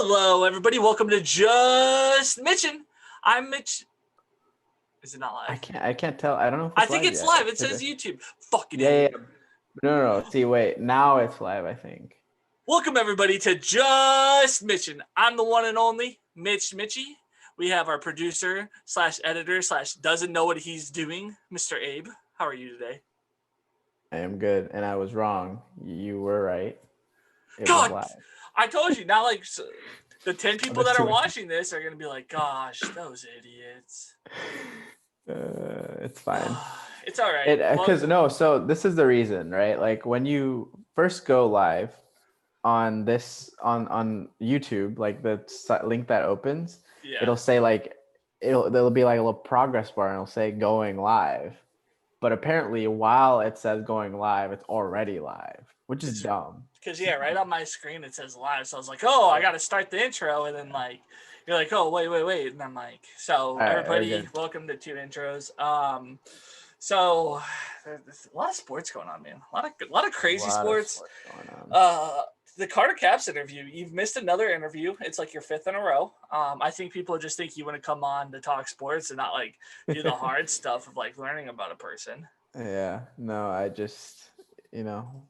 Hello, everybody. Welcome to Just Mitchin. I'm Mitch. Is it not live? I can't tell. I don't know if I it's think live it's yet. live. It Is says it? YouTube. Fucking Yeah, yeah, A. yeah. No. See, wait. Now it's live, I think. Welcome, everybody, to Just Mitchin. I'm the one and only Mitchy. We have our producer slash editor slash doesn't know what he's doing, Mr. Abe. How are you today? I am good, and I was wrong. You were right. It was God, live. I told you. Now, the 10 people There's that are too many. watching this are going to be like, gosh, those idiots. It's fine. It's all right. It because no. So this is the reason, right? Like when you first go live on this on YouTube, like the link that opens, Yeah. it'll say like there'll be like a little progress bar, and it'll say going live. But apparently, while it says going live, it's already live, which is dumb. Because, yeah, right on my screen it says live. So I was like, oh, I got to start the intro. And then, you're like, oh, wait. And I'm like, so, All right, we're everybody, good. welcome to 2 intros. So, there's a lot of sports going on, man. A lot of crazy sports. Going on. The Carter Caps interview, you've missed another interview. It's like your 5th in a row. I think people just think you want to come on to talk sports and not, do the hard stuff of, learning about a person. Yeah, no, I just,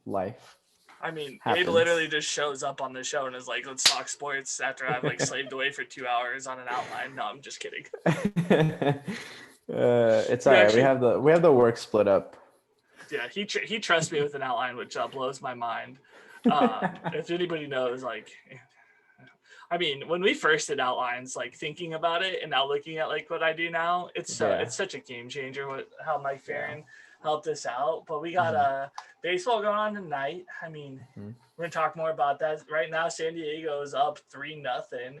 life I mean, Abe happens. literally just shows up on the show and is like, let's talk sports after I've slaved away for 2 hours on an outline. No, I'm just kidding. It's all right. We have the work split up. Yeah, he trusts me with an outline, which blows my mind. If anybody knows, I mean, when we first did outlines, thinking about it and now looking at what I do now, it's such a game changer. How Mike Farron helped us out. But we got baseball going on tonight. I mean, we're gonna talk more about that. Right now, San Diego is up 3-0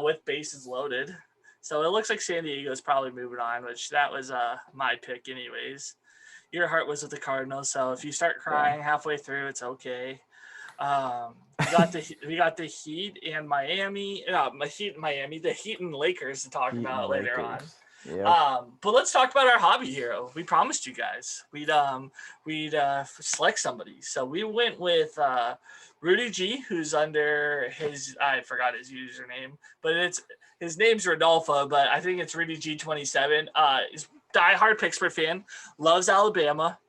with bases loaded. So it looks like San Diego's probably moving on, which that was my pick anyways. Your heart was with the Cardinals, so if you start crying halfway through, it's okay. We got the Heat and Miami. The Heat and Lakers to talk about later on. Yep. But let's talk about our hobby hero. We promised you guys we'd select somebody, so we went with Rudy G, who's under I forgot his username, but his name's Rodolfo, but I think it's Rudy G27. He's diehard Pittsburgh fan, loves Alabama.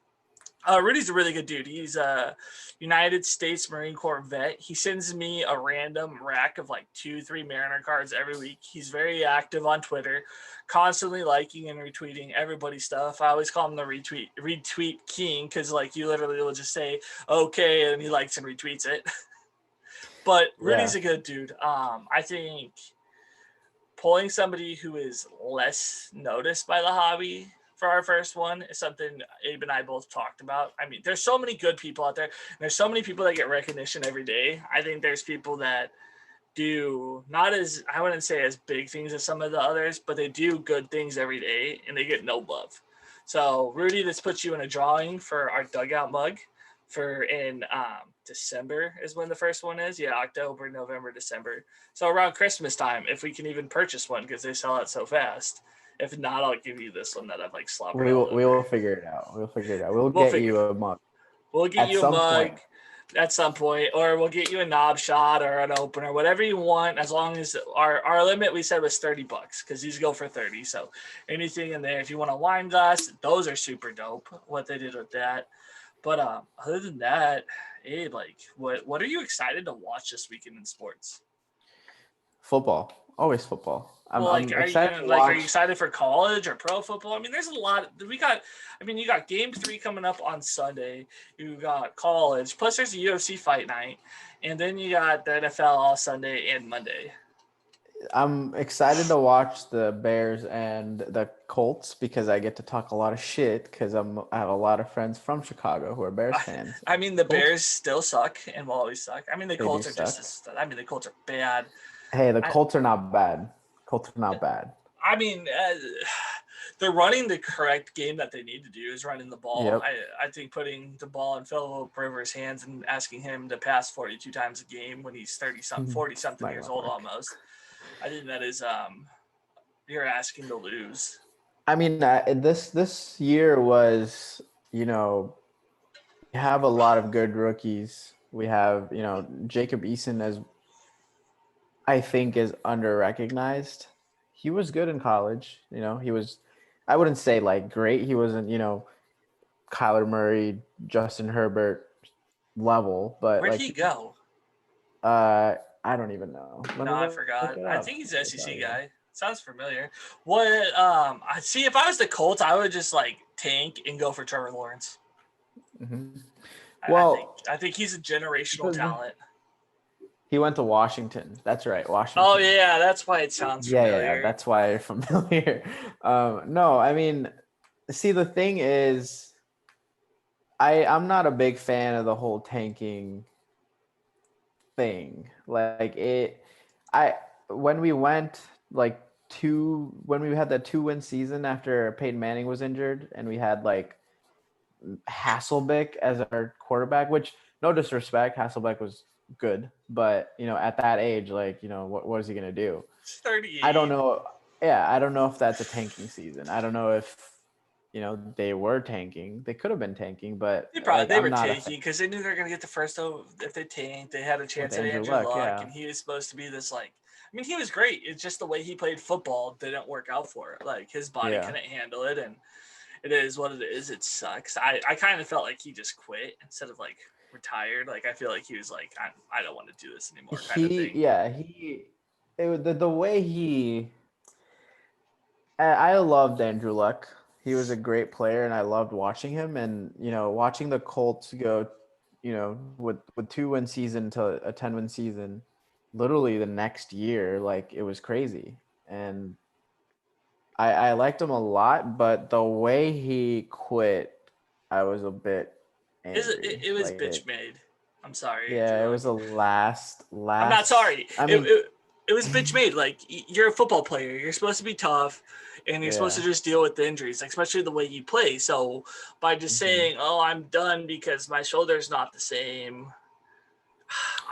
Rudy's a really good dude. He's a United States Marine Corps vet. He sends me a random rack of 2-3 Mariner cards every week. He's very active on Twitter, constantly liking and retweeting everybody's stuff. I always call him the retweet king because you literally will just say okay and he likes and retweets it. But Rudy's a good dude. I think pulling somebody who is less noticed by the hobby for our first one is something Abe and I both talked about. I mean, there's so many good people out there. And there's so many people that get recognition every day. I think there's people that do not as, I wouldn't say as big things as some of the others, but they do good things every day and they get no love. So Rudy, this puts you in a drawing for our dugout mug for in December is when the first one is. Yeah, October, November, December. So around Christmas time, if we can even purchase one because they sell out so fast. If not, I'll give you this one that I've slobbered. We will figure it out. We'll figure it out. We'll get you a mug. We'll get you a mug at some point, or we'll get you a knob shot or an opener, whatever you want. As long as our limit we said was $30 because these go for 30. So anything in there, if you want a wine glass, those are super dope. What they did with that. But other than that, hey, what are you excited to watch this weekend in sports? Football, always football. I'm excited. Are you excited for college or pro football? I mean, there's a lot. You got game 3 coming up on Sunday. You got college. Plus, there's a UFC fight night, and then you got the NFL all Sunday and Monday. I'm excited to watch the Bears and the Colts because I get to talk a lot of shit because I have a lot of friends from Chicago who are Bears fans. I mean, the Bears still suck and will always suck. I mean, the Colts are the Colts are bad. Hey, the Colts are not bad. Colts are not bad. I mean, they're running the correct game that they need to do is running the ball. Yep. I think putting the ball in Phillip Rivers' hands and asking him to pass 42 times a game when he's 40-something years old almost. I think that is you're asking to lose. I mean, this year was, we have a lot of good rookies. We have, Jacob Eason as I think is under-recognized. He was good in college. He was, I wouldn't say like great. He wasn't, Kyler Murray, Justin Herbert level, but Where'd like he go? I don't even know. Let me No, I look forgot. it I up. think he's an I'll tell SEC you. guy. Sounds familiar. What? I see. If I was the Colts, I would just like tank and go for Trevor Lawrence. Hmm. I think Well, I think he's a generational the, talent. he went to Washington. That's right, Oh Washington. yeah, that's why it sounds Yeah. familiar. That's why you're familiar. No, I mean, see, the thing is, I'm not a big fan of the whole tanking thing. Like I when we went like when we had that 2-win season after Peyton Manning was injured, and we had like Hasselbeck as our quarterback, which no disrespect, Hasselbeck was good, but at that age, like what is he gonna do? He's I don't 38. know. Yeah, I don't know if that's a tanking season. I don't know if they were tanking. They could have been tanking, but like They I'm were not a fan tanking because they knew they were gonna get the first. If they tanked, they had a with chance at Andrew Andrew Luck. Luck, Yeah, and he was supposed to be this like. I mean, he was great. It's just the way he played football didn't work out for it. Like his body yeah. couldn't handle it, and it is what it is. It sucks. I kind of felt like he just quit instead of like retired. Like I feel like he was like I don't want to do this anymore kind of He thing. yeah he the way I loved Andrew Luck. He was a great player, and I loved watching him. And watching the Colts go, with 2-win season to a 10-win season, literally the next year, like it was crazy. And I liked him a lot, but the way he quit, I was a bit angry. It was Like bitch made. I'm sorry, Andrew yeah, it Luck. was the last I'm not last. sorry. I mean, It was bitch made. Like you're a football player. You're supposed to be tough, and you're supposed to yeah. just deal with the injuries, like, especially the way you play. So by just Hmm. saying, "Oh, I'm done because my shoulder's not the same,"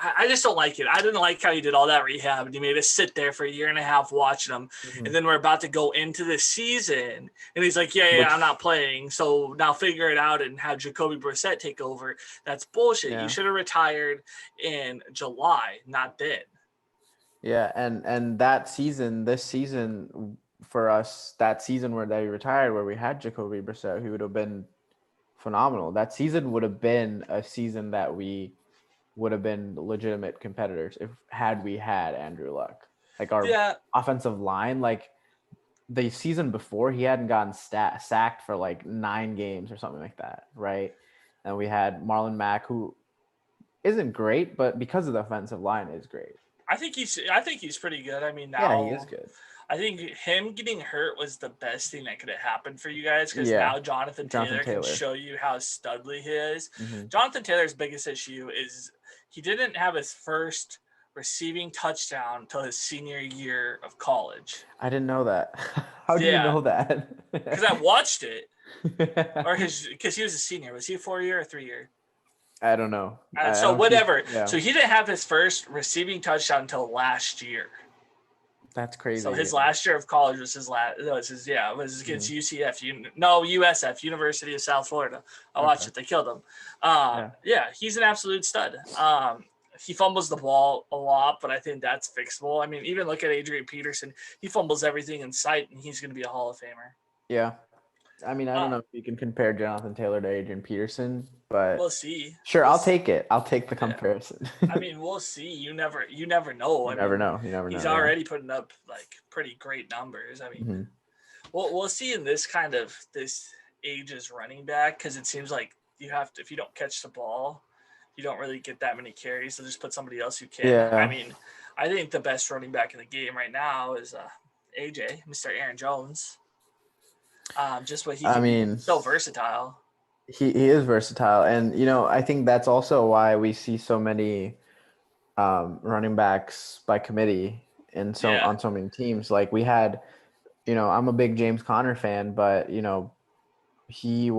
I just don't like it. I didn't like how you did all that rehab and you made us sit there for a year and a half watching him. Hmm. And then we're about to go into the season. And he's like, I'm not Which playing. So now figure it out and have Jacoby Brissett take over. That's bullshit. You yeah. should have retired in July, not then. Yeah, and this season for us, that season where they retired, where we had Jacoby Brissett, who would have been phenomenal. That season would have been a season that we would have been legitimate competitors if had we had Andrew Luck. Like our Yeah. offensive line, like the season before, he hadn't gotten sacked for like 9 games or something like that, right? And we had Marlon Mack, who isn't great, but because of the offensive line, is great. I think he's pretty good. I mean, Yeah, he is now good. I think him getting hurt was the best thing that could have happened for you guys because Yeah, now Jonathan Jonathan Taylor can Taylor. show you how studly he is. Hmm. Jonathan Taylor's biggest issue is he didn't have his first receiving touchdown until his senior year of college. I didn't know that. How do you Yeah, know that? because I watched it, or his because he was a senior. Was he a 4 year or 3 year? I don't know. I So don't keep. whatever. Yeah, So he didn't have his first receiving touchdown until last year. that's So his crazy. last year of college was his last. Was against Mhm. UCF. No, USF, University of South Florida. I watched Okay. it. They killed him. Yeah. Yeah, he's an absolute stud. He fumbles the ball a lot, but I think that's fixable. I mean, even look at Adrian Peterson. He fumbles everything in sight, and he's going to be a Hall of Famer. Yeah. I mean, I don't Uh, know if you can compare Jonathan Taylor to Adrian Peterson, but we'll see. sure, We'll I'll see. take it. I'll take the Yeah. comparison. I mean, we'll see. You never know. You I never mean, know. You never he's know. Yeah. already putting up like pretty great numbers. I mean, Hmm. we'll see in this kind of this age's running back because it seems like you have to if you don't catch the ball, you don't really get that many carries. So just put somebody else who can. I Yeah. mean, I think the best running back in the game right now is AJ, Mr. Aaron Jones. Just what he I can do, mean, so versatile. he is versatile, and I think that's also why we see so many running backs by committee and so Yeah, on so many teams. Like we had, I'm a big James Conner fan, but he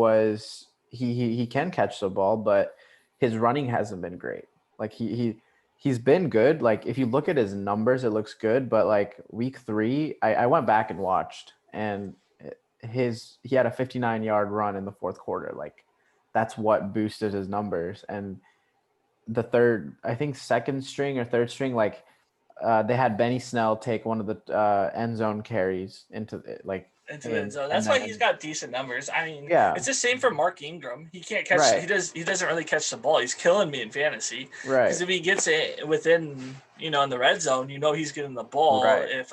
can catch the ball, but his running hasn't been great. Like he's been good. Like if you look at his numbers, it looks good, but like week 3, I went back and watched, and he had a 59-yard run in the fourth quarter. Like that's what boosted his numbers. And the third, I think second string or third string, like they had Benny Snell take one of the end zone carries into into the end zone. and That's why then he's got decent numbers. I mean, yeah, it's the same for Mark Ingram. He can't catch. right, He doesn't really catch the ball. He's killing me in fantasy right, because if he gets it within in the red zone, he's getting the ball. right. If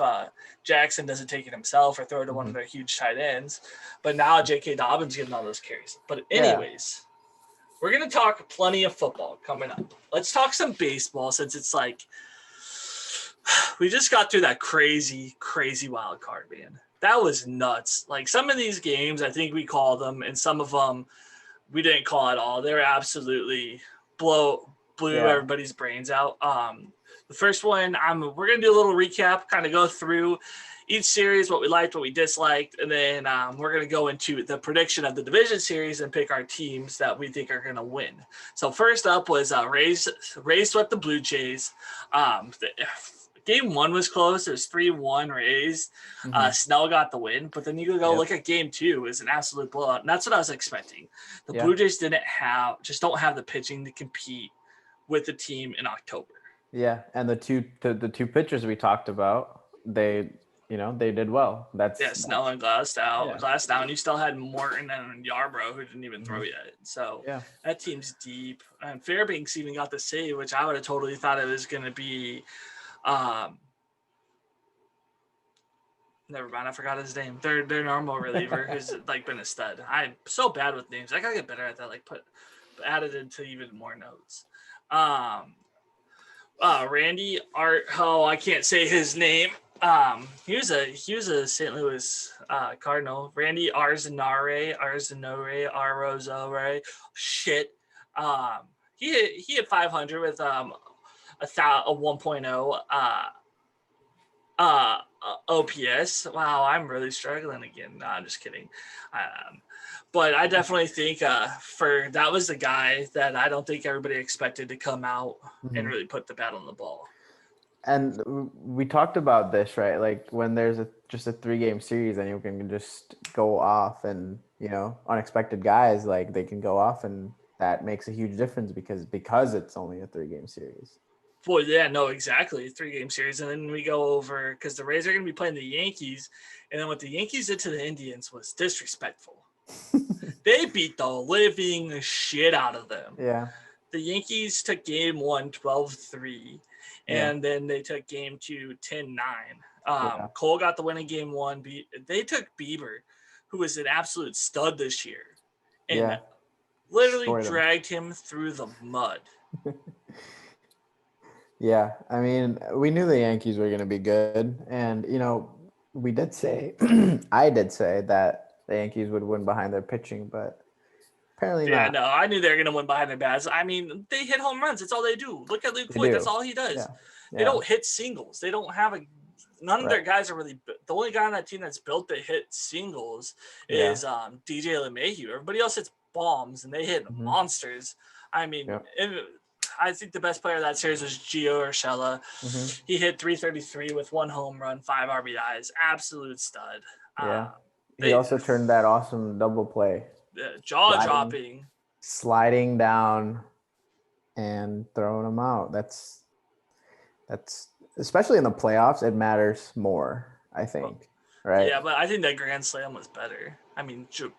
Jackson doesn't take it himself or throw it to one Mm-hmm. of their huge tight ends, but now J.K. Dobbins getting all those carries. But Yeah. anyways, we're gonna talk plenty of football coming up. Let's talk some baseball since it's like we just got through that crazy wild card, man. That was nuts. Like some of these games, I think we called them, and some of them we didn't call at all. They were absolutely blew Yeah. everybody's brains out. The first one, we're gonna do a little recap, kind of go through each series, what we liked, what we disliked, and then we're gonna go into the prediction of the division series and pick our teams that we think are gonna win. So first up was Rays swept the Blue Jays. Game one was close. It was 3-1 Rays. Snell got the win, but then you go look at game two. It was an absolute blowout, and that's what I was expecting. The Blue Jays don't have the pitching to compete with the team in October. Yeah, and the two pitchers we talked about, they did well. Snell and Glasnow. Yeah. Glasnow, and you still had Morton and Yarbrough who didn't even throw yet. So that team's deep. And Fairbanks even got the save, which I would have totally thought it was going to be. Never mind, I forgot his name. Their normal reliever who's been a stud. I'm so bad with names. I gotta get better at that. Added into even more notes. Randy Art. Oh, I can't say his name. He was a St. Louis Cardinal. Randy Arozarena. Shit. He hit 500 with a 1.0 OPS. Wow, I'm really struggling again. No, I'm just kidding. But I definitely think that was the guy that I don't think everybody expected to come out and really put the bat on the ball. And we talked about this, right? Like when there's just a 3-game series and you can just go off and, unexpected guys, like they can go off and that makes a huge difference because it's only a 3-game series. Well, yeah, no, exactly. 3-game series. And then we go over because the Rays are going to be playing the Yankees. And then what the Yankees did to the Indians was disrespectful. They beat the living shit out of them. Yeah. The Yankees took game 1 12-3. And then they took game 2 10-9. Cole got the win in game 1. They took Bieber, who was an absolute stud this year, and literally dragged him through the mud. Yeah, I mean, we knew the Yankees were going to be good. And, we did say, I did say that the Yankees would win behind their pitching, but apparently not. Yeah, no, I knew they were going to win behind their bats. I mean, they hit home runs. That's all they do. Look at Luke Voigt. That's all he does. They don't hit singles. They don't have none of their guys are really – the only guy on that team that's built to hit singles is DJ LeMahieu. Everybody else hits bombs, and they hit monsters. I mean, I think the best player of that series was Gio Urshela. He hit 333 with 1 home run, 5 RBIs. Absolute stud. Yeah. He also turned that awesome double play. Jaw-dropping. Sliding down and throwing them out. That's especially in the playoffs, it matters more, I think. Right? Yeah, but I think that Grand Slam was better. I mean, sure.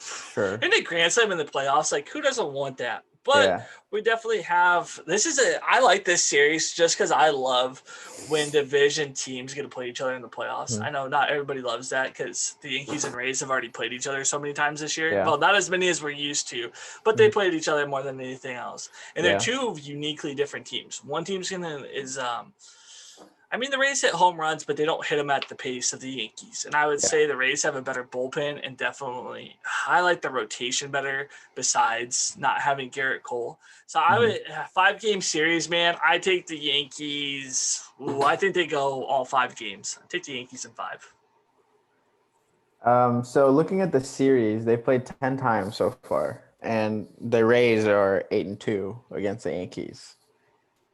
In a Grand Slam in the playoffs, who doesn't want that? But we definitely have – I like this series just because I love when division teams get to play each other in the playoffs. I know not everybody loves that because the Yankees and Rays have already played each other so many times this year. Yeah. Well, not as many as we're used to, but they played each other more than anything else. And they're two uniquely different teams. One team's the Rays hit home runs, but they don't hit them at the pace of the Yankees. And I would say the Rays have a better bullpen and definitely highlight the rotation better besides not having Garrett Cole. So I would 5-game series, man. I take the Yankees. I think they go all 5 games. I take the Yankees in 5. So looking at the series, they played 10 times so far, and the Rays are 8-2 against the Yankees.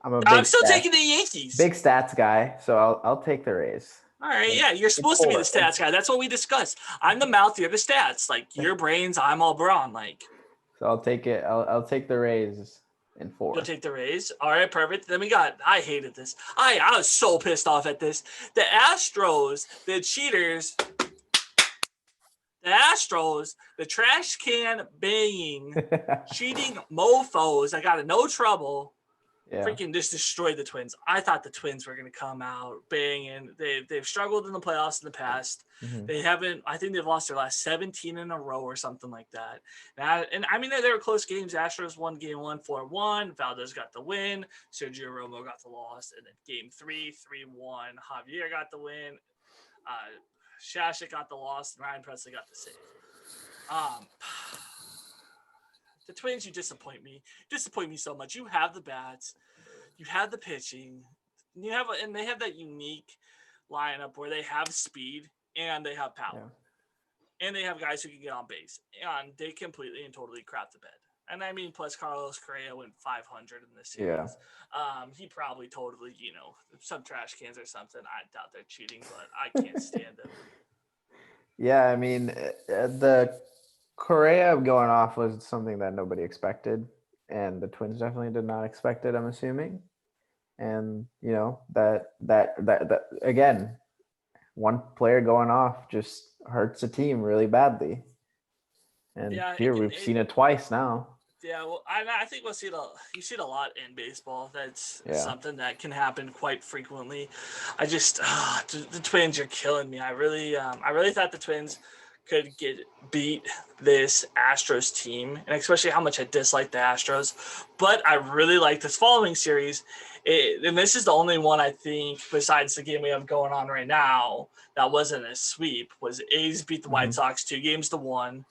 I'm still taking the Yankees. Big stats guy, so I'll take the Rays. All right, you're supposed to be the stats guy. That's what we discussed. I'm the mouth, you're the stats. Your brains, I'm all brawn. So I'll take it. I'll take the Rays in You'll 4. take the Rays. All right, perfect. Then I hated this. I was so pissed off at this. The Astros, the cheaters, the Astros, the trash can banging, cheating mofos that got in no trouble, Yeah. freaking just destroyed the Twins. I thought the Twins were going to come out banging. They've struggled in the playoffs in the past. Mhm. They haven't. I think they've lost their last 17 in a row or something like that. And I mean, they were close games. Astros won game 1 4-1. Valdez got the win. Sergio Romo got the loss. And then game 3 3-1. Javier got the win. Shashik got the loss. And Ryan Presley got the save. The Twins, you disappoint me. Disappoint me so much. You have the bats. You have the pitching. And they have that unique lineup where they have speed and they have power. Yeah. And they have guys who can get on base. And they completely and totally crap the bed. And I mean, plus Carlos Correa went 500 in this series. Yeah. He probably totally, some trash cans or something. I doubt they're cheating, but I can't stand them. Yeah, I mean, the Correa going off was something that nobody expected, and the Twins definitely did not expect it, I'm assuming. And that again, one player going off just hurts a team really badly. And Yeah, here we've seen it twice now. Yeah, well, I think we'll see it. You see it a lot in baseball. That's Yeah. something that can happen quite frequently. I just the Twins are killing me. I really thought the Twins could beat this Astros team, and especially how much I dislike the Astros. But I really like this following series, and this is the only one I think besides the game we have going on right now that wasn't a sweep. Was A's beat the White Sox 2-1.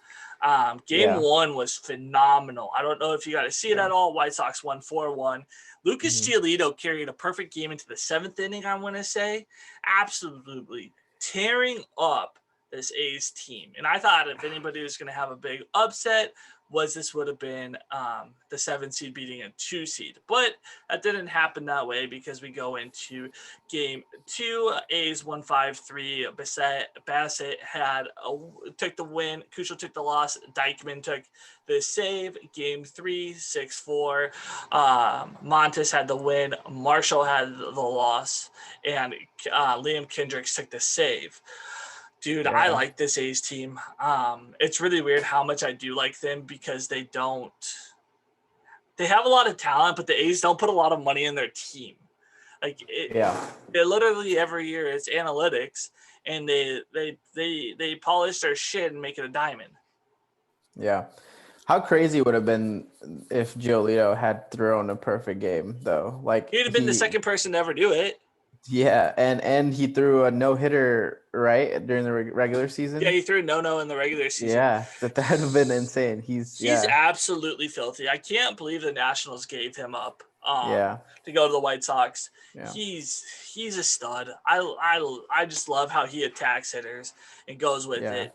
Game 1 was phenomenal. I don't know if you got to see it at all. White Sox won 4-1. Lucas Giolito carried a perfect game into the 7th inning, I want to say. Absolutely tearing up this A's team. And I thought if anybody was going to have a big upset, this would have been the 7 seed beating a 2 seed. But that didn't happen that way because we go into game 2. A's 1-5-3. Bassett took the win. Kuchel took the loss. Dykman took the save. Game 3, 6-4. Montes had the win. Marshall had the loss. And Liam Kendricks took the save. Dude, I like this A's team. It's really weird how much I do like them because they have a lot of talent, but the A's don't put a lot of money in their team. They literally every year it's analytics, and they polish their shit and make it a diamond. Yeah. How crazy would it have been if Giolito had thrown a perfect game, though? Like he'd have been the second person to ever do it. Yeah, and he threw a no-hitter, right, during the regular season? Yeah, he threw no in the regular season. Yeah, that would have been insane. He's absolutely filthy. I can't believe the Nationals gave him up to go to the White Sox. Yeah. He's a stud. I just love how he attacks hitters and goes with it.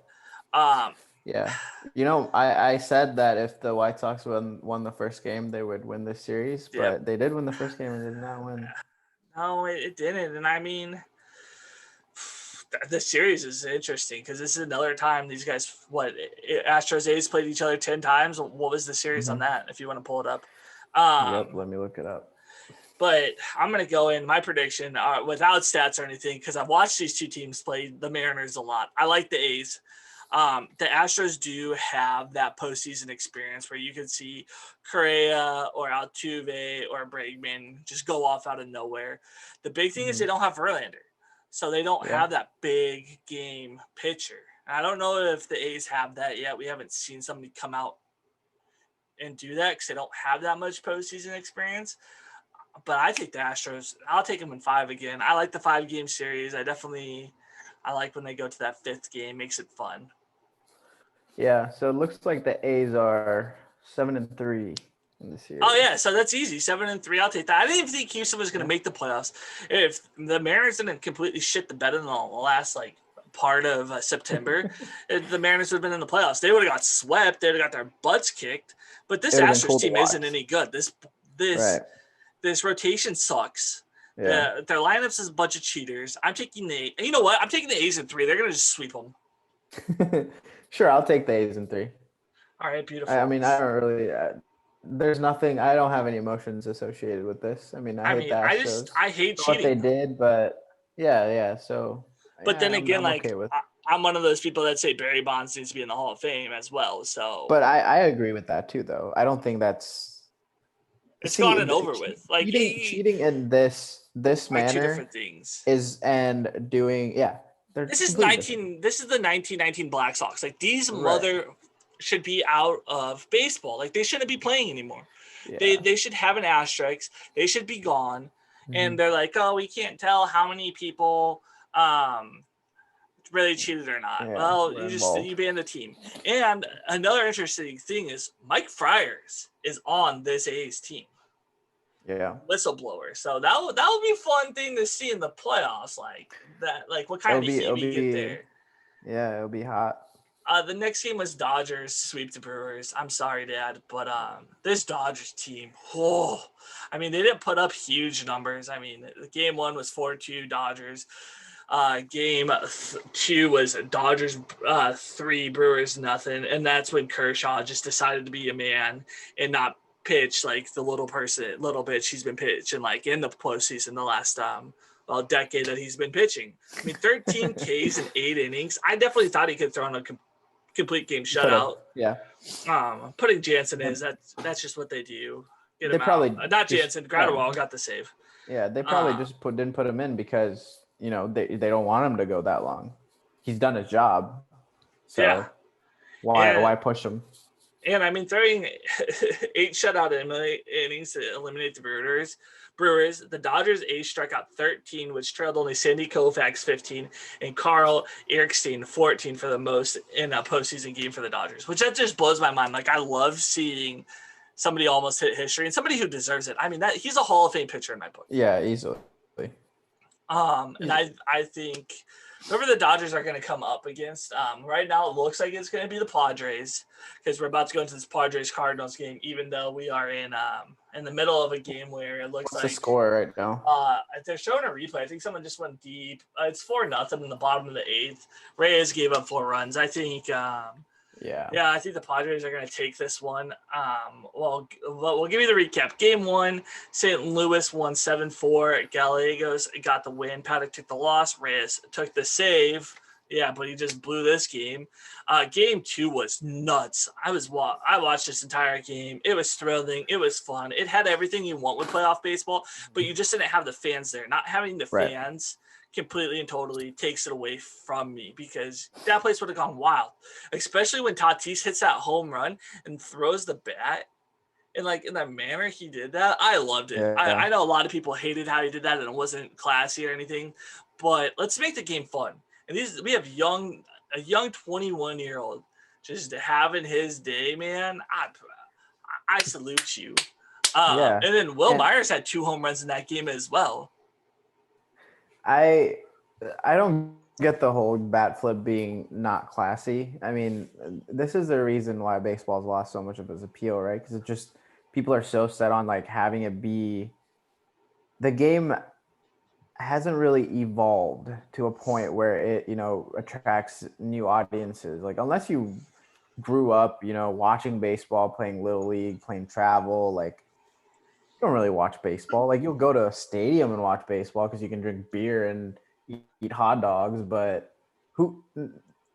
Yeah. I said that if the White Sox won the first game, they would win this series, but they did win the first game and did not win. No, it didn't. And I mean, this series is interesting because this is another time these guys, Astros A's played each other 10 times. What was the series on that, if you want to pull it up? Let me look it up. But I'm going to go in my prediction without stats or anything because I've watched these two teams play the Mariners a lot. I like the A's. The Astros do have that postseason experience where you can see Correa or Altuve or Bregman just go off out of nowhere. The big thing is they don't have Verlander, so they don't have that big game pitcher. And I don't know if the A's have that yet. We haven't seen somebody come out and do that because they don't have that much postseason experience. But I take the Astros. I'll take them in 5 again. I like the 5-game series. I like when they go to that 5th game. Makes it fun. Yeah, so it looks like the A's are 7-3 in this series. Oh yeah, so that's easy. 7-3. I'll take that. I didn't even think Houston was going to make the playoffs. If the Mariners didn't completely shit the bed in the last part of September, the Mariners would have been in the playoffs. They would have got swept. They would have got their butts kicked. But this Astros team isn't any good. This rotation sucks. Yeah. Their lineups is a bunch of cheaters. I'm taking you know what? I'm taking the A's in 3. They're going to just sweep them. Sure, I'll take the A's in 3. All right, beautiful. I mean, I don't really there's nothing. I don't have any emotions associated with this. I mean, I I hate the mean, Astros I hate for what they cheating. did, but yeah. So But then yeah, again, I'm like okay with. I'm one of those people that say Barry Bonds needs to be in the Hall of Fame as well. So But I agree with that too, though. I don't think that's it's see gone and over with. Like cheating in this are two manner different things. is and doing they're This is completely different. 19. This is the 1919 Black Sox. Like these Right. mother should be out of baseball. Like they shouldn't be playing anymore. Yeah. They should have an asterisk. They should be gone. Mm-hmm. And they're like, oh, we can't tell how many people really cheated or not. Yeah, Well, we're you involved. ban the team. And another interesting thing is Mike Friars is on this A's team. Yeah. Whistleblower. So that would be a fun thing to see in the playoffs. Like that, like what kind of heat we get there. Yeah, it'll be hot. The next game was Dodgers sweep the Brewers. I'm sorry, Dad, but this Dodgers team, I mean, they didn't put up huge numbers. I mean, game 1 was 4-2 Dodgers. Game 2 was Dodgers 3, Brewers nothing, and that's when Kershaw just decided to be a man and not pitch like the little bitch he's been pitching like in the postseason the last decade that he's been pitching. I mean, 13 Ks in 8 innings. I definitely thought he could throw in a complete game shutout. Yeah. Putting Jansen is that's just what they do. Get They him out. probably Not Jansen. Gratterwall got the save. Yeah, they probably just didn't put him in because they don't want him to go that long. He's done his job, so Yeah. why push him? And I mean, throwing 8 shutout innings to eliminate the Brewers, the Dodgers ace struck out 13, which trailed only Sandy Koufax 15 and Carl Erickstein 14 for the most in a postseason game for the Dodgers, which that just blows my mind. Like I love seeing somebody almost hit history and somebody who deserves it. I mean, that he's a Hall of Fame pitcher in my book. Yeah, easily. And I think whoever the Dodgers are going to come up against, right now it looks like it's going to be the Padres because we're about to go into this Padres-Cardinals game, even though we are in the middle of a game where it looks What's like the score right now? they're showing a replay. I think someone just went deep. It's 4-0 in the bottom of the 8th. Reyes gave up 4 runs. I think I think the Padres are going to take this one. Well, we'll give you the recap. Game 1, St. Louis won 7-4. Gallegos got the win. Paddock took the loss. Reyes took the save. Yeah, but he just blew this game. Game 2 was nuts. I watched this entire game. It was thrilling. It was fun. It had everything you want with playoff baseball, but you just didn't have the fans there. Not having the fans completely and totally takes it away from me because that place would have gone wild, especially when Tatis hits that home run and throws the bat. And like in that manner he did that, I loved it. Yeah. I know a lot of people hated how he did that and it wasn't classy or anything, but let's make the game fun. And we have a young 21-year-old just having his day, man. I salute you. And then Will Myers had 2 home runs in that game as well. I don't get the whole bat flip being not classy. I mean, this is the reason why baseball's lost so much of its appeal, right? Because it just people are so set on like having it be the game hasn't really evolved to a point where it attracts new audiences. Like unless you grew up watching baseball, playing little league, playing travel, like you don't really watch baseball. Like you'll go to a stadium and watch baseball because you can drink beer and eat hot dogs, but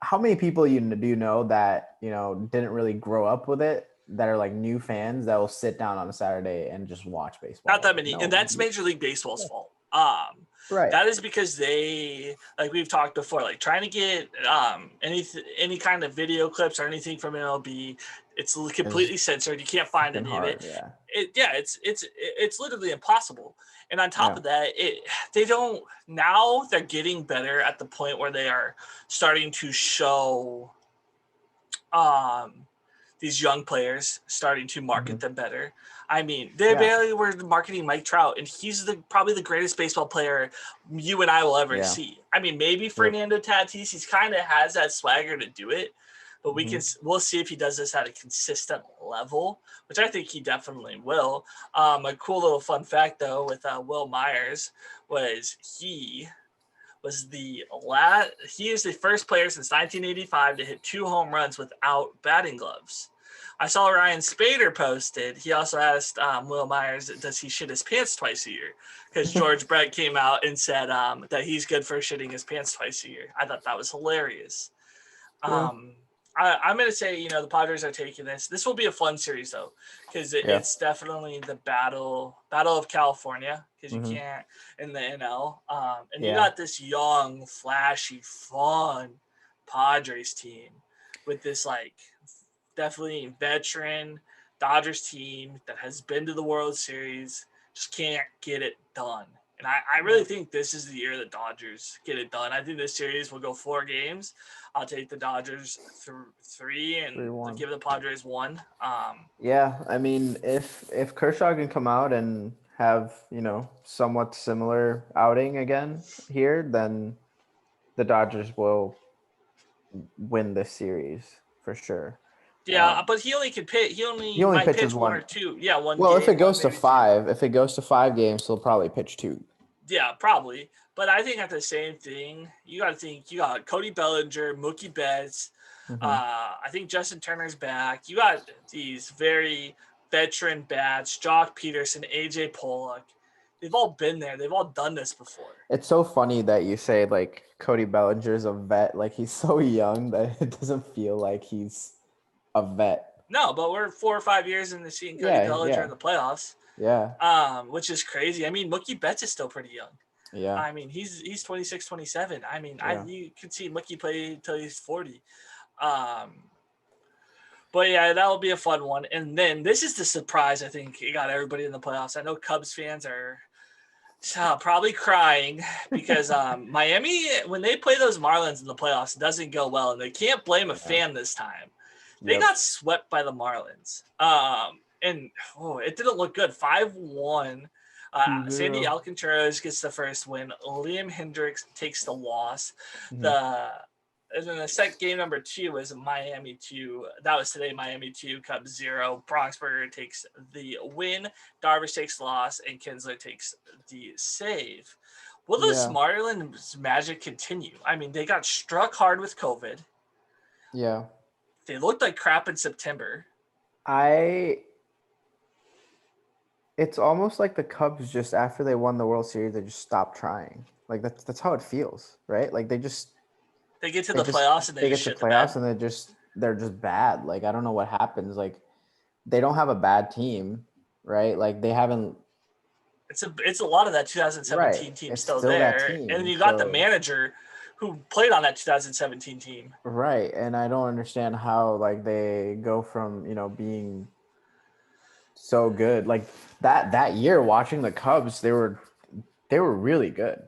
how many people do you know that didn't really grow up with it, that are like new fans that will sit down on a Saturday and just watch baseball? Not that many. And that's Major League Baseball's fault. Right. That is because they, like we've talked before, like trying to get any kind of video clips or anything from MLB, it's completely censored. You can't find any of it. Yeah. It's literally impossible. And on top of that, they're getting better at the point where they are starting to show these young players, starting to market them better. I mean, they barely were marketing Mike Trout, and he's probably the greatest baseball player you and I will ever see. I mean, maybe Fernando Tatis, he kind of has that swagger to do it, but we'll see if he does this at a consistent level, which I think he definitely will. A cool little fun fact though with Will Myers was he is the first player since 1985 to hit 2 home runs without batting gloves. I saw Ryan Spader posted. He also asked Will Myers, does he shit his pants twice a year? Because George Brett came out and said that he's good for shitting his pants twice a year. I thought that was hilarious. True. I'm going to say, the Padres are taking this. This will be a fun series, though, because Yeah. it's definitely the battle of California, because you Mhm. can't in the NL. And you Yeah. got this young, flashy, fun Padres team with this, like, definitely veteran Dodgers team that has been to the World Series, just can't get it done. And I really think this is the year the Dodgers get it done. I think this series will go 4 games. I'll take the Dodgers 3 and 3-1. give the Padres 1. Yeah, I mean, if Kershaw can come out and have, somewhat similar outing again here, then the Dodgers will win this series for sure. Yeah, but he only could pitch. He He only only might pitches pitch 1 one. or 2. Yeah, one Well, if it game, goes to maybe 2. if it goes to 5 games, he'll probably pitch 2. Yeah, probably. But I think at the same thing, you got to think you got Cody Bellinger, Mookie Betts. Mm-hmm. I think Justin Turner's back. You got these very veteran bats, Jock Peterson, AJ Pollock. They've all been there. They've all done this before. It's so funny that you say like Cody Bellinger's a vet. Like he's so young that it doesn't feel like he's a vet. No, but we're 4 or 5 years into seeing Cody Yeah, Bellinger yeah, in the playoffs. yeah, Which is crazy. I mean, Mookie Betts is still pretty young. yeah, I mean, he's 26, 27. I mean, yeah. you could see Mookie play until he's 40. But yeah, that'll be a fun one. And then this is the surprise. I think it got everybody in the playoffs. I know Cubs fans are probably crying because Miami, when they play those Marlins in the playoffs, it doesn't go well, and they can't blame a fan this time. They got swept by the Marlins, and it didn't look good. 5-1. Sandy Alcantara gets the first win. Liam Hendricks takes the loss. Mhm. And then the second game number 2 was Miami 2. That was today, Miami 2, Cubs 0. Bronxberger takes the win. Darvish takes the loss, and Kinsler takes the save. Will this Yeah, Marlins magic continue? I mean, they got struck hard with COVID. yeah. They looked like crap in September. It's almost like the Cubs just after they won the World Series, they just stopped trying. Like that's how it feels, right? Like They get to the playoffs and they just get to shit the bed. playoffs and they're just bad. Like I don't know what happens. Like they don't have a bad team, right? Like they haven't. It's a lot of that 2017 Right. team It's still still that there, and then team. you got the So manager who played on that 2017 team. right, and I don't understand how like they go from being so good like that year. Watching the Cubs, they were really good.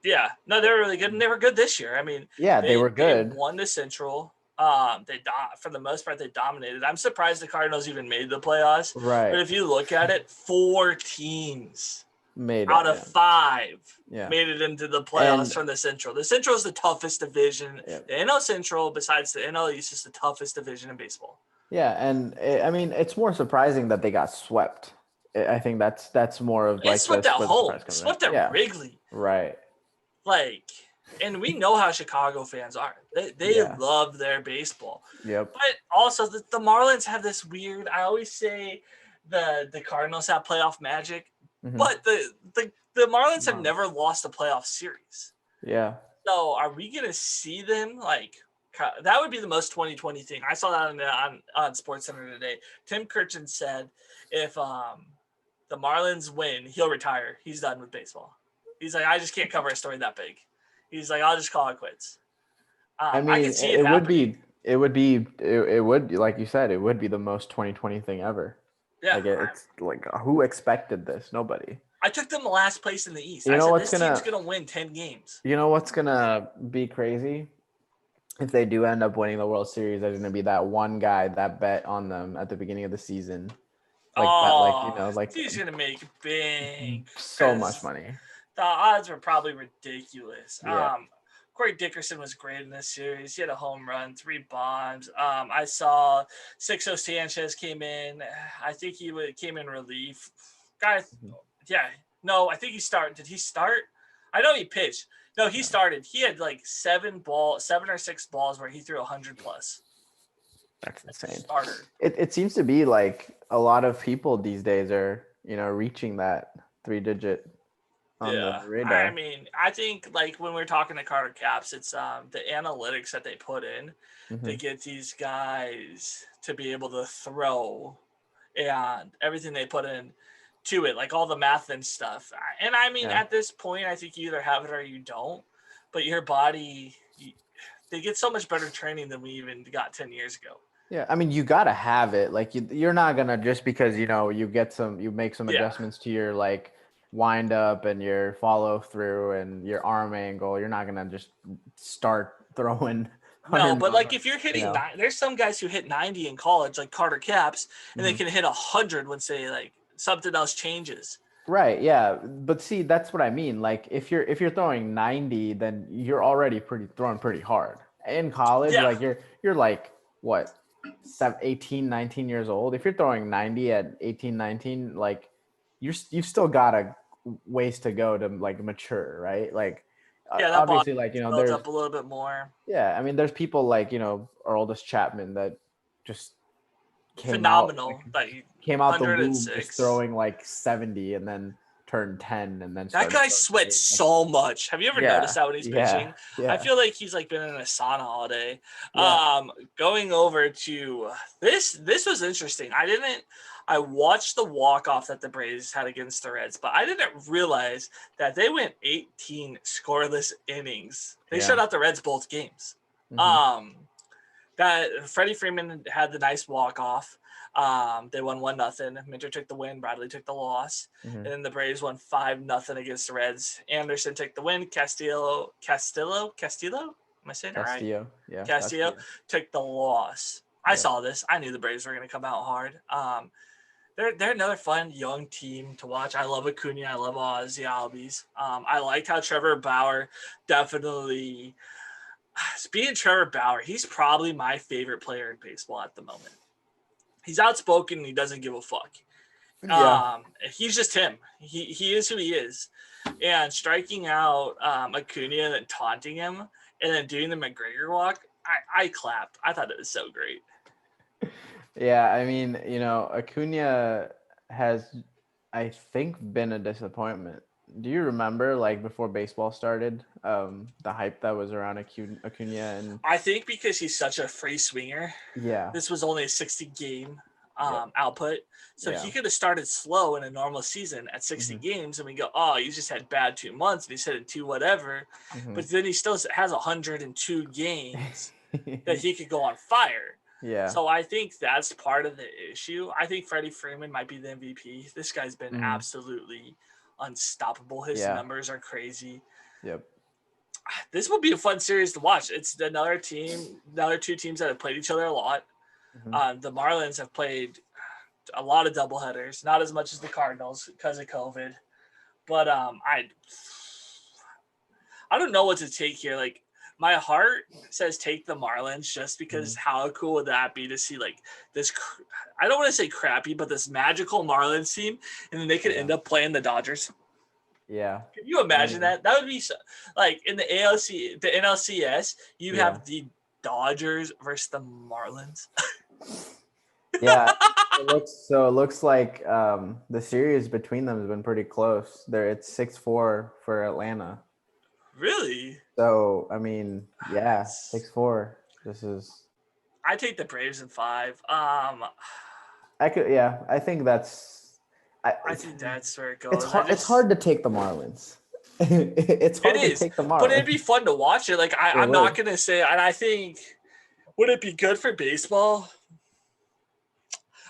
Yeah, no, they were really good, and they were good this year. I mean, Yeah, they were they good. won the Central. For the most part, they dominated. I'm surprised the Cardinals even made the playoffs. Right. But if you look at it, 4 teams Made out it. of 5 Yeah. made it into the playoffs And from the Central. The Central is the toughest division. yeah. The NL Central, besides the NL East, is the toughest division in baseball. Yeah, and I mean, it's more surprising that they got swept. I think that's more of It like swept this at where the home, surprise comes in. swept at Yeah, Wrigley. right. Like, and we know how Chicago fans are. They love their baseball. Yep. But also the Marlins have this weird. I always say the Cardinals have playoff magic, but the Marlins have never lost a playoff series. Yeah. So are we gonna see them like? That would be the most 2020 thing. I saw that on SportsCenter today. Tim Kurchin said if the Marlins win, he'll retire. He's done with baseball. He's like, I just can't cover a story that big. He's like, I'll just call it quits. I mean, I can see it would happening. it would like you said, it would be the most 2020 thing ever. Yeah, like it's like who expected this? Nobody. I took them last place in the East. You know I said this team's gonna win 10 games. You know what's gonna be crazy? If they do end up winning the World Series, there's gonna be that one guy that bet on them at the beginning of the season. He's gonna make bank. So much money. The odds were probably ridiculous. Yeah. Corey Dickerson was great in this series. He had a home run, 3 bombs. I saw Sixto Sanchez came in. I think he came in relief. Guy, yeah. No, I think he started. Did he start? I know he pitched. No, he started. He had like 7 or 6 balls where he threw 100 plus. That's as a insane. starter. It seems to be like a lot of people these days are, reaching that 3 digit on the Yeah, I radar. mean, I think like when we're talking to Carter Caps, it's the analytics that they put in to Hmm. get these guys to be able to throw and everything they put in to it, like all the math and stuff. And I mean, Yeah. at this point, I think you either have it or you don't. But your body, they get so much better training than we even got 10 years ago. Yeah, I mean, you gotta have it. Like, you're not gonna just because you make some Yeah. adjustments to your like wind up and your follow through and your arm angle. You're not gonna just start throwing No, 100 but miles. like if you're You hitting know, there's some guys who hit 90 in college, like Carter Caps, and they hmm can hit 100 when say like something else changes. right? Yeah, but see, that's what I mean. Like, if you're throwing 90, then you're already throwing pretty hard. In college, Yeah, like you're like what 18, 19 years old. If you're throwing 90 at 18, 19, like you've still got a ways to go to like mature, right? Like yeah, that body obviously, like builds there's up a little bit more. yeah. I mean, there's people like Aroldis Chapman that just came out like Phenomenal. Like came out the womb just 106. throwing like 70 and then turned 10 and then That started guy throwing sweats 80. Like, so much. Have you ever noticed yeah, that when he's yeah, pitching? I yeah, feel like he's like been in a sauna all day. yeah. Going over to this was interesting. I watched the walk off that the Braves had against the Reds, but I didn't realize that they went 18 scoreless innings. They shut Yeah. out the Reds both games. Hmm. Um, that Freddie Freeman had the nice walk off. They won 1-0. Minter took the win. Bradley took the loss, Hmm. and then the Braves won 5-0 against the Reds. Anderson took the win. Castillo. Am I saying it right? Castillo. Yeah, Castillo Castillo. took the loss. I Yep. saw this. I knew the Braves were going to come out hard. They're another fun young team to watch. I love Acuna. I love Ozzy Albies. I liked how Trevor Bauer definitely. Speaking of Trevor Bauer, he's probably my favorite player in baseball at the moment. He's outspoken and he doesn't give a fuck. Yeah. He's just him. He is who he is. And striking out Acuna and taunting him and then doing the McGregor walk, I clapped. I thought it was so great. Yeah, I mean, Acuna has, I think, been a disappointment. Do you remember, like, before baseball started, the hype that was around Acuna and I think because he's such a free swinger, yeah, this was only a 60 game yep, output. So yeah, he could have started slow in a normal season at 60 hmm games, and we go, oh, he's just had bad 2 months, and he's hitting two whatever. hmm But then he still has 102 games that he could go on fire. yeah, So I think that's part of the issue. I think Freddie Freeman might be the MVP. This guy's been hmm absolutely unstoppable. His yeah, numbers are crazy. yep, This will be a fun series to watch. It's another two teams that have played each other a lot. hmm The Marlins have played a lot of doubleheaders, not as much as the Cardinals because of COVID. But I don't know what to take here. Like my heart says take the Marlins just because hmm how cool would that be to see like this? I don't want to say crappy, but this magical Marlins team, and then they could yeah, end up playing the Dodgers. yeah. Can you I imagine mean, that? That would be so, like in the NLCS, you yeah, have the Dodgers versus the Marlins. yeah. It looks like the series between them has been pretty close. It's 6-4 for Atlanta. Really? So I mean, yeah, It's, 6-4. This is I take the Braves in five. I could yeah, I think that's I I think that's where it it's goes. hard it's hard to take the Marlins. It's It hard to is, take the but it'd be Marlins. fun to watch it. Like It I'm not would. gonna say, and I think would it be good for baseball?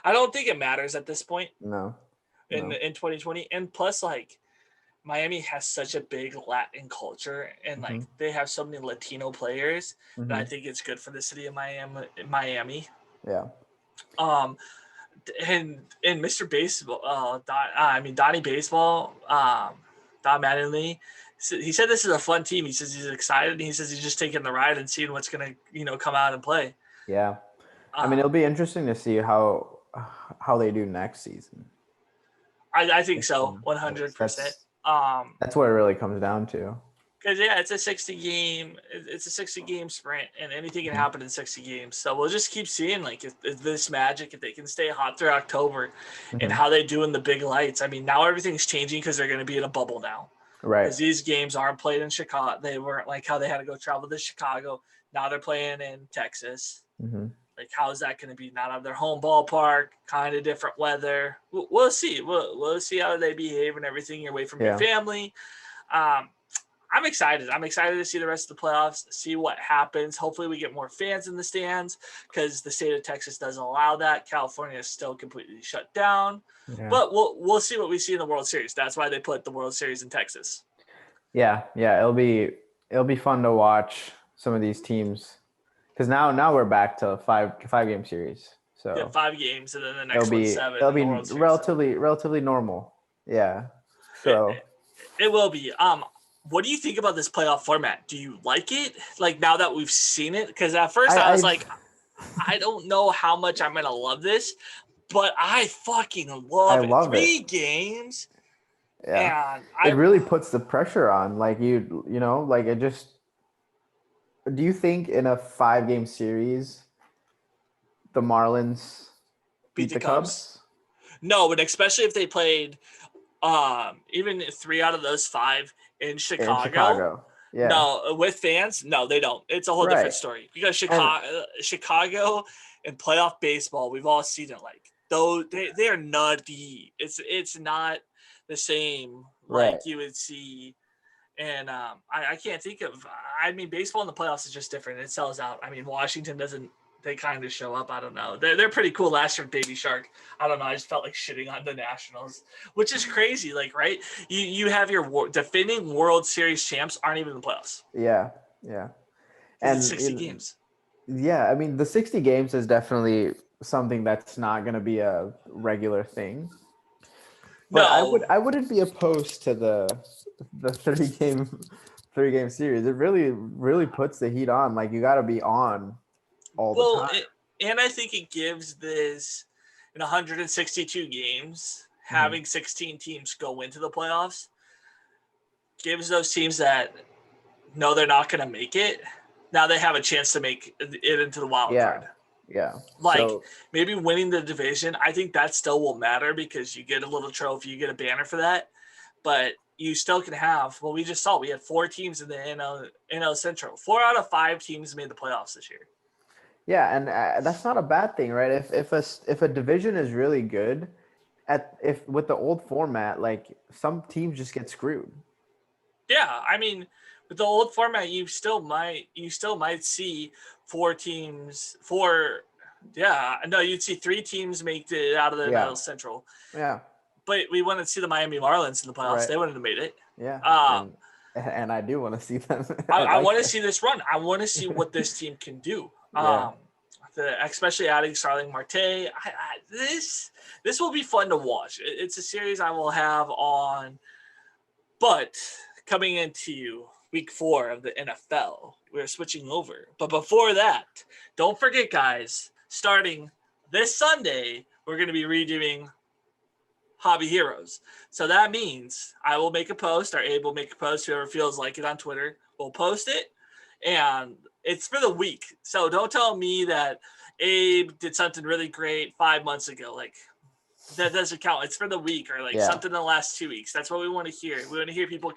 I don't think it matters at this point No. in No. 2020. And plus, like Miami has such a big Latin culture, and like Hmm. they have so many Latino players that I Hmm. think it's good for the city of Miami. Miami. Yeah. Um, and Mr. Baseball, Donnie Baseball, Don Mattingly, he said this is a fun team. He says he's excited. And he says he's just taking the ride and seeing what's gonna come out and play. Yeah. I mean, it'll Um, be interesting to see how they do next season. I think That's, so, that's 100%. that's that's what it really comes down to. Because it's a 60 game sprint, and anything can happen in 60 games. So we'll just keep seeing if this magic, if they can stay hot through October, and how they do in the big lights. I mean, now everything's changing because they're going to be in a bubble now. Right. Because these games aren't played in Chicago. They weren't like how they had to go travel to Chicago. Now they're playing in Texas. Like, how is that going to be? Not on their home ballpark, kind of different weather. We'll see. We'll see how they behave and everything. You're away from your family. I'm excited. I'm excited to see the rest of the playoffs, see what happens. Hopefully we get more fans in the stands because the state of Texas doesn't allow that. California is still completely shut down. Yeah. But we'll see what we see in the World Series. That's why they put the World Series in Texas. Yeah. It'll be fun to watch some of these teams because now we're back to five game series. So 5 games, and then the next one's 7. It'll be relatively normal. Yeah. So it will be. What do you think about this playoff format? Do you like it? Like, now that we've seen it? Because at first I was like, I don't know how much I'm gonna love this, but I fucking love it. 3 games. Yeah. And it really puts the pressure on. Like you know, like it just. Do you think in a 5-game series, the Marlins beat the Cubs? No, but especially if they played even 3 out of those 5 in Chicago. Yeah. No, with fans, no, they don't. It's a whole different story because Chicago and playoff baseball, we've all seen it. Like, though they are nutty. It's not the same like you would see. And I can't think of. I mean, baseball in the playoffs is just different. It sells out. I mean, Washington doesn't. They kind of show up. I don't know. They're pretty cool last year, Baby Shark. I don't know. I just felt like shitting on the Nationals, which is crazy. Like, right? You have your defending World Series champs aren't even in the playoffs. Yeah. And it's 60 games. Yeah, I mean, the 60 games is definitely something that's not going to be a regular thing. But no. I wouldn't be opposed to the 3-game series. It really puts the heat on. Like, you got to be on all the time. And I think it gives this in 162 games, having 16 teams go into the playoffs, gives those teams that know they're not going to make it, now they have a chance to make it into the wild card. Yeah. Like, maybe winning the division, I think that still will matter because you get a little trophy, you get a banner for that. But you still can have, we just saw, we had 4 teams in the NL Central. 4 out of 5 teams made the playoffs this year. Yeah, and that's not a bad thing, right? If a division is really good, if with the old format, like, some teams just get screwed. Yeah, I mean, with the old format, you still might see 4 teams. You'd see 3 teams make it out of the NL Central. Yeah. But we want to see the Miami Marlins in the playoffs. Right. They wouldn't have made it. Yeah. And I do want to see them. I want to see this run. I want to see what this team can do. Especially adding Starling Marte. This will be fun to watch. It's a series I will have on. But coming into week 4 of the NFL, we're switching over. But before that, don't forget, guys, starting this Sunday, we're going to be redoing Hobby Heroes. So that means I will make a post, or Abe will make a post, whoever feels like it on Twitter will post it. And it's for the week. So don't tell me that Abe did something really great 5 months ago. Like, that doesn't count. It's for the week, or something in the last 2 weeks. That's what we want to hear. We want to hear people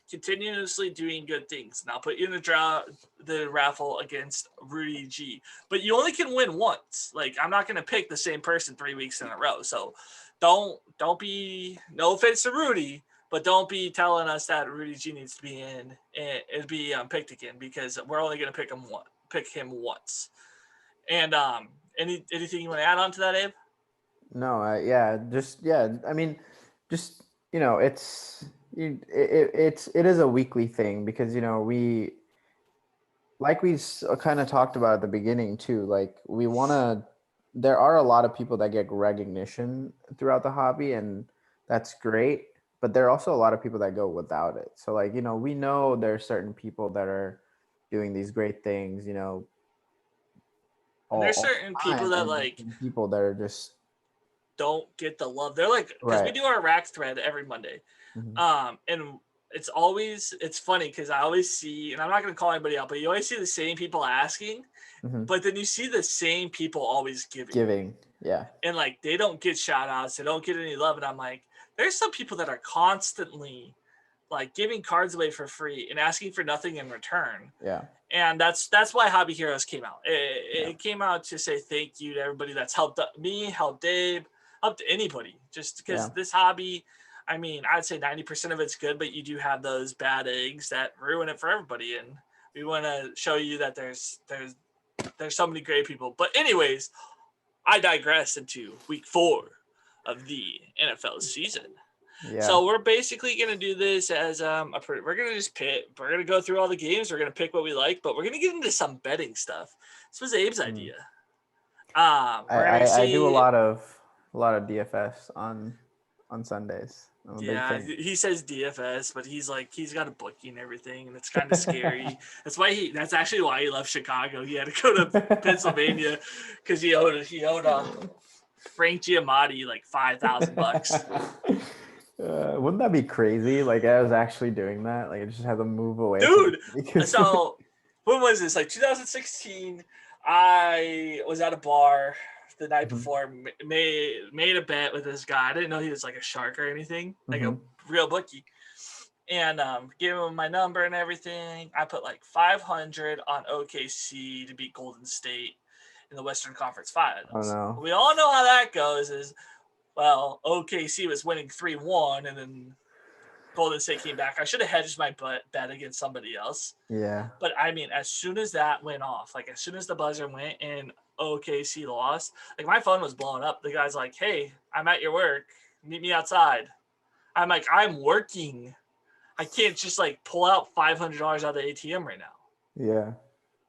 continuously doing good things. And I'll put you in the raffle against Rudy G. But you only can win once. Like, I'm not going to pick the same person 3 weeks in a row. So don't be, no offense to Rudy, but don't be telling us that Rudy G needs to be in and be picked again, because we're only going to pick him once. And anything you want to add on to that, Abe? No, I mean, just, you know, it is a weekly thing because, you know, we kind of talked about at the beginning too. Like, there are a lot of people that get recognition throughout the hobby, and that's great. But there are also a lot of people that go without it. So, like, you know, we know there are certain people that are doing these great things, you know. And there's certain people that people that are just don't get the love. They're like, because we do our rack thread every Monday. And it's funny because I always see, and I'm not going to call anybody out, but you always see the same people asking, but then you see the same people always giving. Yeah. And like they don't get shout outs, they don't get any love. And I'm like, there's some people that are constantly like giving cards away for free and asking for nothing in return. Yeah. And that's why Hobby Heroes came out. It came out to say thank you to everybody that's helped me, helped Dave, helped anybody. Just because this hobby, I mean, I'd say 90% of it's good, but you do have those bad eggs that ruin it for everybody. And we want to show you that there's so many great people. But anyways, I digress into week 4 of the NFL season. Yeah. So we're basically going to do this as we're going to just pick. We're going to go through all the games. We're going to pick what we like, but we're going to get into some betting stuff. This was Abe's idea. I do a lot of DFS on Sundays. I'm a big fan. He says DFS, but he's got a bookie and everything, and it's kind of scary. That's actually why he left Chicago. He had to go to Pennsylvania because he owed Frank Giamatti like $5,000. Wouldn't that be crazy? Like I was actually doing that. Like I just had to move away. Dude, so when was this? Like 2016. I was at a bar the night before, made a bet with this guy. I didn't know he was like a shark or anything, like a real bookie. And gave him my number and everything. I put like 500 on OKC to beat Golden State in the Western Conference Finals. Oh no. We all know how that goes. Well, OKC was winning 3-1, and then Golden State came back. I should have hedged my bet against somebody else. Yeah. But I mean, as soon as that went off, like as soon as the buzzer went and OKC lost, like my phone was blowing up. The guy's like, "Hey, I'm at your work. Meet me outside." I'm like, "I'm working. I can't just like pull out $500 out of the ATM right now." Yeah.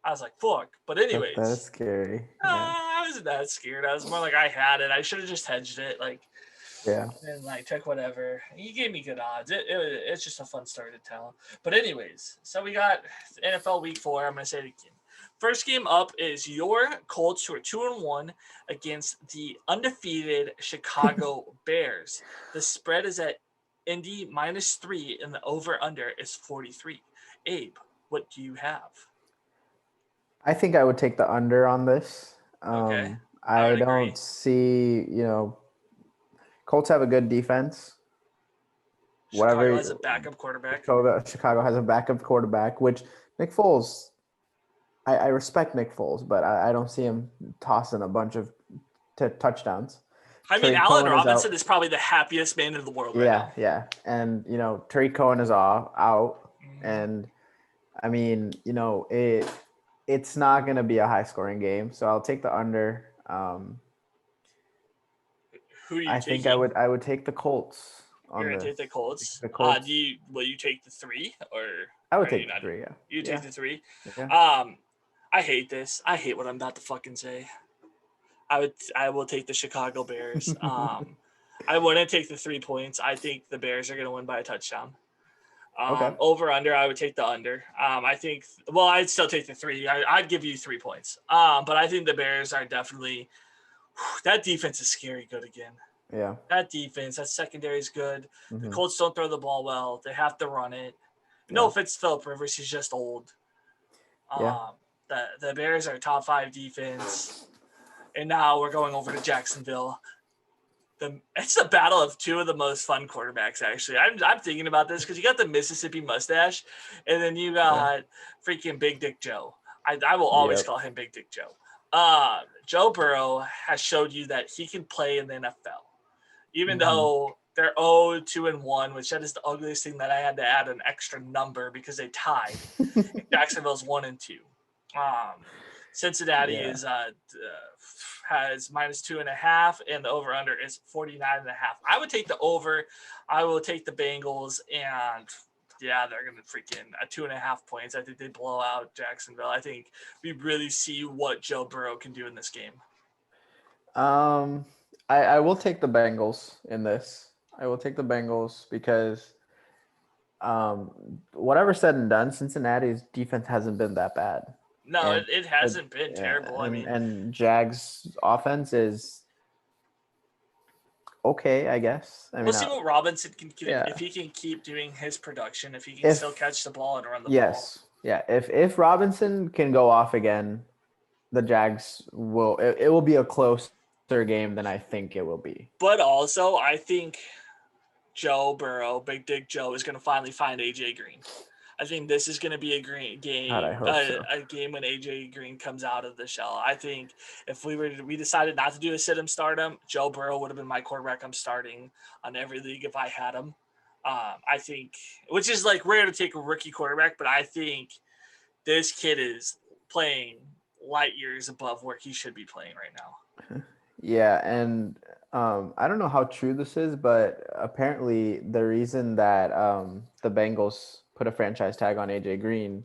I was like, "Fuck." But anyways, that's scary. I wasn't that scared. I was more like, I had it. I should have just hedged it. Like, yeah. And like took whatever. He gave me good odds. It's just a fun story to tell. But anyways, so we got NFL Week 4. I'm gonna say it again. First game up is your Colts, who are 2-1 against the undefeated Chicago Bears. The spread is at Indy -3, and the over/under is 43. Abe, what do you have? I think I would take the under on this. Okay. I don't see, Colts have a good defense. Chicago has a backup quarterback. Chicago has a backup quarterback, which Nick Foles, I respect Nick Foles, but I don't see him tossing a bunch of touchdowns. I mean, Allen Robinson is probably the happiest man in the world right now. Yeah. And, Tariq Cohen is out. Mm-hmm. And, I mean, it's not going to be a high-scoring game, so I'll take the under. Who are you taking? I would take the Colts. You're going to take the Colts? Colts. Will you take the 3? Or I would take the 3, yeah. You take the 3? Yeah. I hate this. I hate what I'm about to fucking say. I will take the Chicago Bears. I wouldn't take the 3 points. I think the Bears are going to win by a touchdown. Okay. Over under, I would take the under. I'd still take the 3. I'd give you 3 points. But I think the Bears are definitely that defense is scary good again. Yeah. That defense, that secondary is good. Mm-hmm. The Colts don't throw the ball well. They have to run it. No offense to Phillip Rivers, he's just old. The Bears are top 5 defense. And now we're going over to Jacksonville. It's a battle of 2 of the most fun quarterbacks, actually. I'm thinking about this because you got the Mississippi mustache, and then you got freaking Big Dick Joe. I will always call him Big Dick Joe. Joe Burrow has showed you that he can play in the NFL. Even though they're 0-2-1, which that is the ugliest thing that I had to add an extra number because they tied. Jacksonville's 1-2. Cincinnati has -2.5, and the over/under is 49.5. I would take the over. I will take the Bengals, and they're gonna freaking at 2.5 points. I think they blow out Jacksonville. I think we really see what Joe Burrow can do in this game. I will take the Bengals in this. I will take the Bengals because whatever said and done, Cincinnati's defense hasn't been that bad. No, it hasn't been terrible. And Jags' offense is okay, I guess. I We'll mean, see what Robinson can do. yeah. If he can keep doing his production, if he can still If catch the ball and run the ball. yes, yeah. If Robinson can go off again, the Jags will. It will be a closer game than I think it will be. But also, I think Joe Burrow, Big Dick Joe, is going to finally find AJ Green. I think this is going to be a great God, I game, hope so. a game when AJ Green comes out of the shell. I think if we decided not to do a sit him start him, Joe Burrow would have been my quarterback I'm starting on every league if I had him. I think, which is like rare to take a rookie quarterback, but I think this kid is playing light years above where he should be playing right now. Yeah, and I don't know how true this is, but apparently the reason that the Bengals put a franchise tag on AJ Green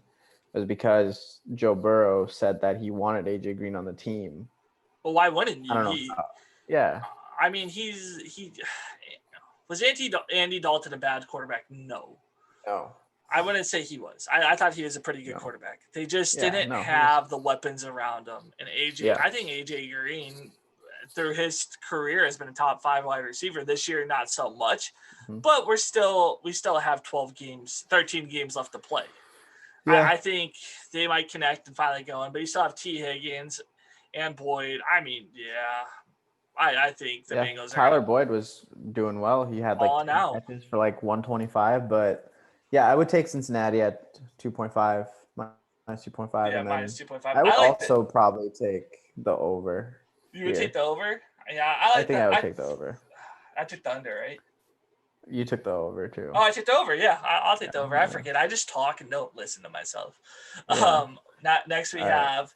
was because Joe Burrow said that he wanted AJ Green on the team. Well, why wouldn't I you? don't know. Yeah. I mean, he was Andy Dalton a bad quarterback? No. No. I wouldn't say he was. I thought he was a pretty good No. quarterback. They just Yeah. didn't No. He was. have the weapons around him. And Yeah. I think AJ Green, through his career, has been a top 5 wide receiver. This year, not so much, Mhm. but we still have 13 games left to play. Yeah. I think they might connect and finally go in, but you still have T. Higgins and Boyd. I mean, yeah, I think the Bengals Tyler are Boyd was doing well. He had like on 10 out. catches for like 125, but yeah, I would take Cincinnati at 2.5 minus 2.5, Yeah, and minus then 2.5. I would I like that. also probably take the over You would take here. the over? Yeah, I I like think that. I would take the over. I took the under, right? You took the over too. Oh, I took the over. Yeah, I'll take the over. I Yeah. forget. I just talk and don't listen to myself. Yeah. Next we All right. have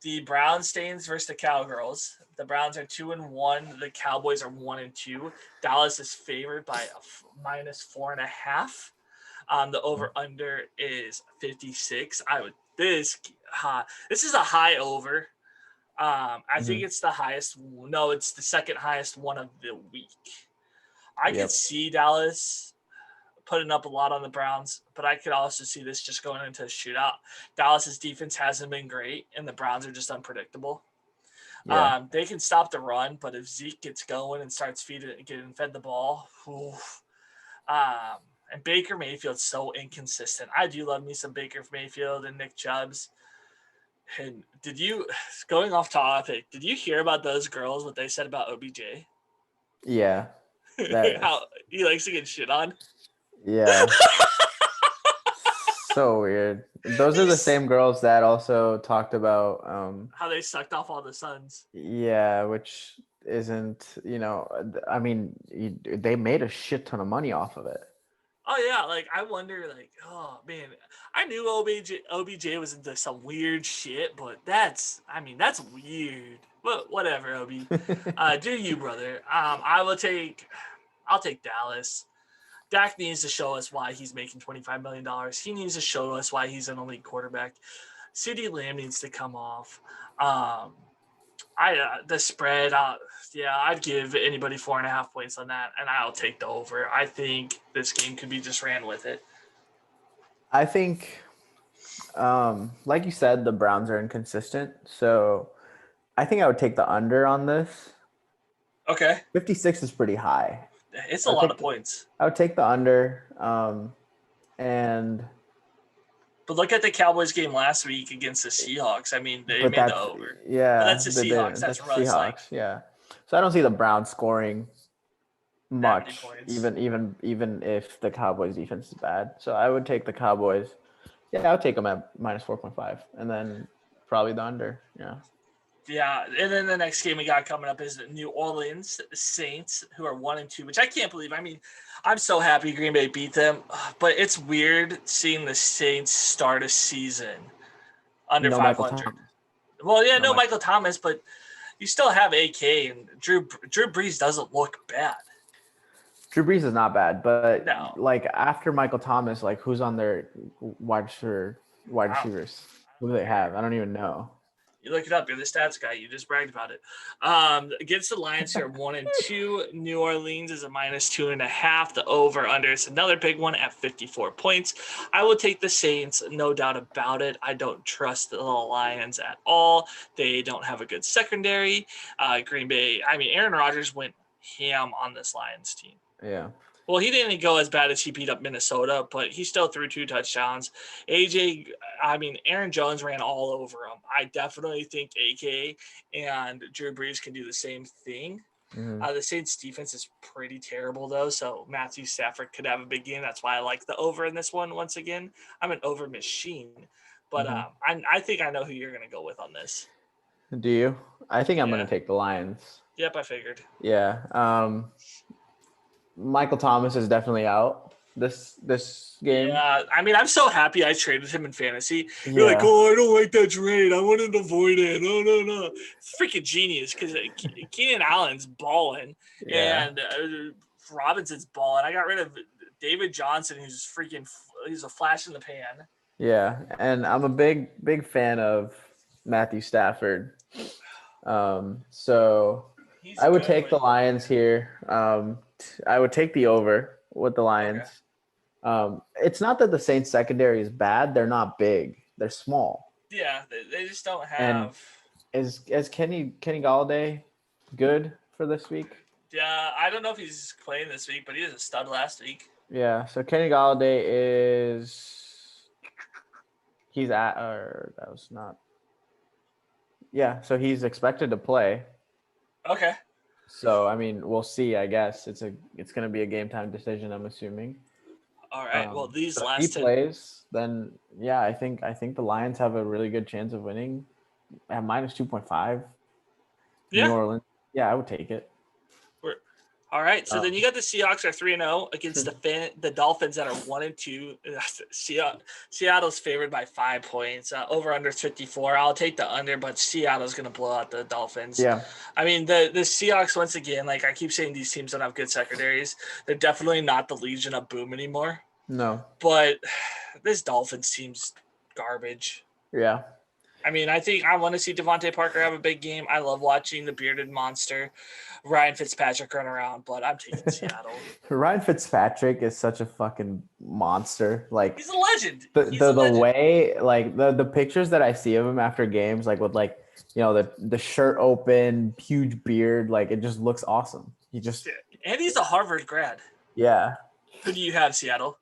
the Brown Stains versus the Cowgirls. The Browns are 2-1. The Cowboys are 1-2. Dallas is favored by minus 4.5. The over under is 56. This is a high over. I think it's the highest. No, it's the second highest one of the week. I could see Dallas putting up a lot on the Browns, but I could also see this just going into a shootout. Dallas's defense hasn't been great, and the Browns are just unpredictable. Yeah. They can stop the run, but if Zeke gets going and starts getting fed the ball, and Baker Mayfield's so inconsistent. I do love me some Baker Mayfield and Nick Chubbs. And going off topic, did you hear about those girls, what they said about OBJ? Yeah. That How he likes to get shit on? yeah. So weird. Those are the same girls that also talked about how they sucked off all the sons. yeah, which isn't, I mean, they made a shit ton of money off of it. Oh yeah, like I wonder, like, oh man, I knew OBJ was into some weird shit, but that's weird. But whatever, Obi. Do you, brother? I'll take Dallas. Dak needs to show us why he's making $25 million. He needs to show us why he's an elite quarterback. CeeDee Lamb needs to come off. The spread, I'd give anybody 4.5 points on that, and I'll take the over. I think this game could be just ran with it. I think, like you said, the Browns are inconsistent, so I think I would take the under on this. Okay. 56 is pretty high. It's a lot of points. I would take the under, and. But look at the Cowboys game last week against the Seahawks. I mean, they made the over. Yeah, but that's the Seahawks. That's Russ. Seahawks. Yeah. So I don't see the Browns scoring much, even if the Cowboys defense is bad. So I would take the Cowboys. Yeah, I would take them at minus 4.5, and then probably the under. Yeah. Yeah, and then the next game we got coming up is the New Orleans Saints, who are 1-2, which I can't believe. I mean, I'm so happy Green Bay beat them, but it's weird seeing the Saints start a season under 500. Well, yeah, no Michael Thomas, but you still have AK, and Drew Brees doesn't look bad. Drew Brees is not bad, but like after Michael Thomas, like who's on their wide receivers? Who do they have? I don't even know. You look it up. You're the stats guy. You just bragged about it. Against the Lions, you're 1-2. New Orleans is a minus 2.5. The over under is another big one at 54 points. I will take the Saints, no doubt about it. I don't trust the Lions at all. They don't have a good secondary. Green Bay. I mean, Aaron Rodgers went ham on this Lions team. Yeah. Well, he didn't go as bad as he beat up Minnesota, but he still threw 2 touchdowns. Aaron Jones ran all over him. I definitely think AK and Drew Brees can do the same thing. Mm-hmm. The Saints defense is pretty terrible, though, so Matthew Stafford could have a big game. That's why I like the over in this one once again. I'm an over machine, but I think I know who you're going to go with on this. Do you? I think I'm Yeah. going to take the Lions. Yep, I figured. Yeah. Michael Thomas is definitely out this game. Yeah, I mean, I'm so happy I traded him in fantasy. Yeah. You're like, oh, I don't like that trade. I wanted to avoid it. No. It's freaking genius because Keenan Allen's balling and Robinson's balling. I got rid of David Johnson, who's he's a flash in the pan. Yeah, and I'm a big fan of Matthew Stafford. So I would take the Lions here. I would take the over with the Lions. Okay. It's not that the Saints secondary is bad. They're not big. They're small. Yeah, they just don't have. And is Kenny Galladay good for this week? Yeah, I don't know if he's playing this week, but he was a stud last week. Yeah, so Kenny Galladay so he's expected to play. Okay. So I mean, we'll see. I guess it's going to be a game time decision. I'm assuming. All right. Well, these so last if he plays, then yeah, I think the Lions have a really good chance of winning at -2.5. Yeah. New Orleans. Yeah, I would take it. All right, so then you got the Seahawks are 3-0 against the Dolphins that are 1-2. Seattle's favored by 5 points. Over under 54. I'll take the under, but Seattle's going to blow out the Dolphins. Yeah. I mean, the Seahawks, once again, like I keep saying, these teams don't have good secondaries. They're definitely not the Legion of Boom anymore. No. But this Dolphins team's garbage. Yeah. I mean, I think I want to see Devontae Parker have a big game. I love watching the bearded monster, Ryan Fitzpatrick, run around, but I'm taking Seattle. Ryan Fitzpatrick is such a fucking monster. Like he's a legend. The way, like the pictures that I see of him after games, like with like, you know, the shirt open, huge beard, like it just looks awesome. And he's a Harvard grad. Yeah. Who do you have, Seattle?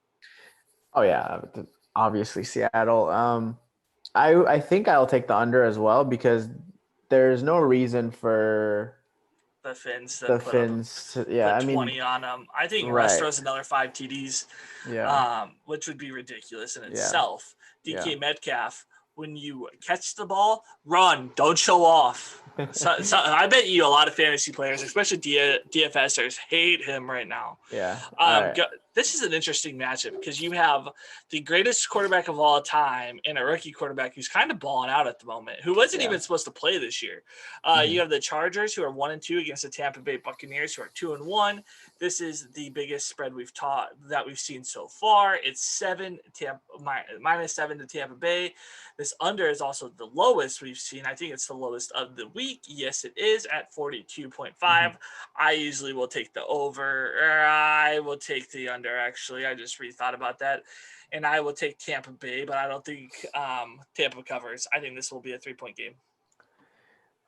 Oh yeah, obviously Seattle. I think I'll take the under as well because there's no reason for the Finns to put 20 on them. I think Russ throws another 5 TDs, which would be ridiculous in itself. DK Metcalf, when you catch the ball, run, don't show off. So I bet you a lot of fantasy players, especially DFSers, hate him right now. Yeah. This is an interesting matchup because you have the greatest quarterback of all time and a rookie quarterback who's kind of balling out at the moment, who wasn't even supposed to play this year. You have the Chargers, who are 1-2 against the Tampa Bay Buccaneers, who are 2-1. This is the biggest spread we've seen so far. It's -7 to Tampa Bay. This under is also the lowest we've seen. I think it's the lowest of the week. Yes, it is at 42.5. I usually will take the over. I will take the under, actually. I just rethought about that. And I will take Tampa Bay, but I don't think Tampa covers. I think this will be a 3-point game.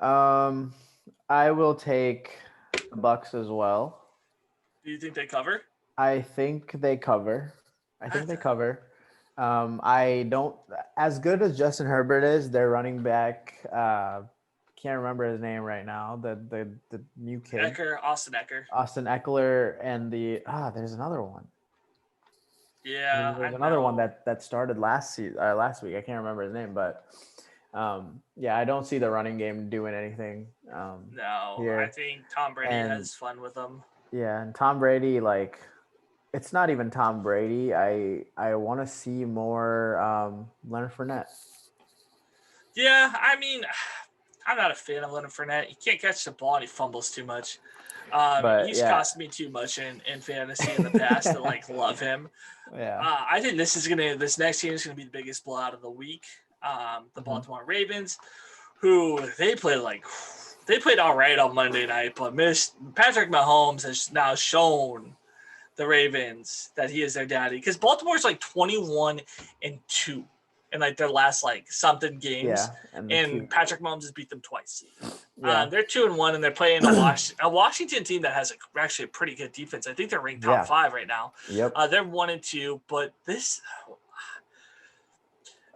I will take the Bucks as well. Do you think they cover? I think they cover. I don't, as good as Justin Herbert is, their running back, can't remember his name right now. The new kid. Austin Eckler. Austin Eckler and there's another one. Yeah, there's another one that started last week. I can't remember his name, but I don't see the running game doing anything. I think Tom Brady has fun with them. Yeah, and Tom Brady, like, it's not even Tom Brady. I want to see more Leonard Fournette. Yeah, I mean, I'm not a fan of Leonard Fournette. He can't catch the ball and he fumbles too much. He's cost me too much in fantasy in the past to like love him. Yeah. I think this next game is gonna be the biggest blowout of the week. The Baltimore Ravens, who they played all right on Monday night, but Patrick Mahomes has now shown the Ravens that he is their daddy, because Baltimore's like 21-2. in like their last like something games, Yeah, and the and two. Patrick Mahomes has beat them twice. Yeah, They're 2-1, and they're playing a Washington team that has actually a pretty good defense. I think they're ranked top yeah, 5 right now. yep. They're 1-2, but this,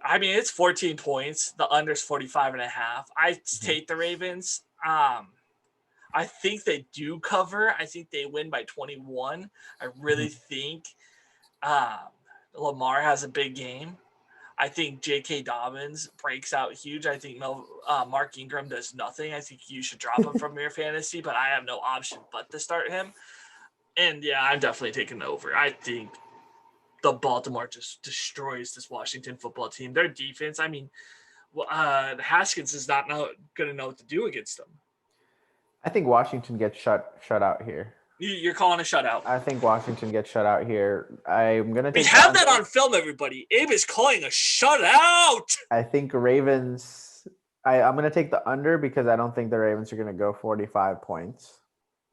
I mean, it's 14 points. The under's 45.5. I take the Ravens. I think they do cover. I think they win by 21. I really think um, Lamar has a big game. I think J.K. Dobbins breaks out huge. I think Mark Ingram does nothing. I think you should drop him from your fantasy, but I have no option but to start him. And yeah, I'm definitely taking the over. I think the Baltimore just destroys this Washington football team. Their defense, I mean, Haskins is not going to know what to do against them. I think Washington gets shut out here. You're calling a shutout. I think Washington gets shut out here. I'm gonna We take. have that on film, everybody. Abe is calling a shutout. I think Ravens. I'm gonna take the under because I don't think the Ravens are gonna go 45 points,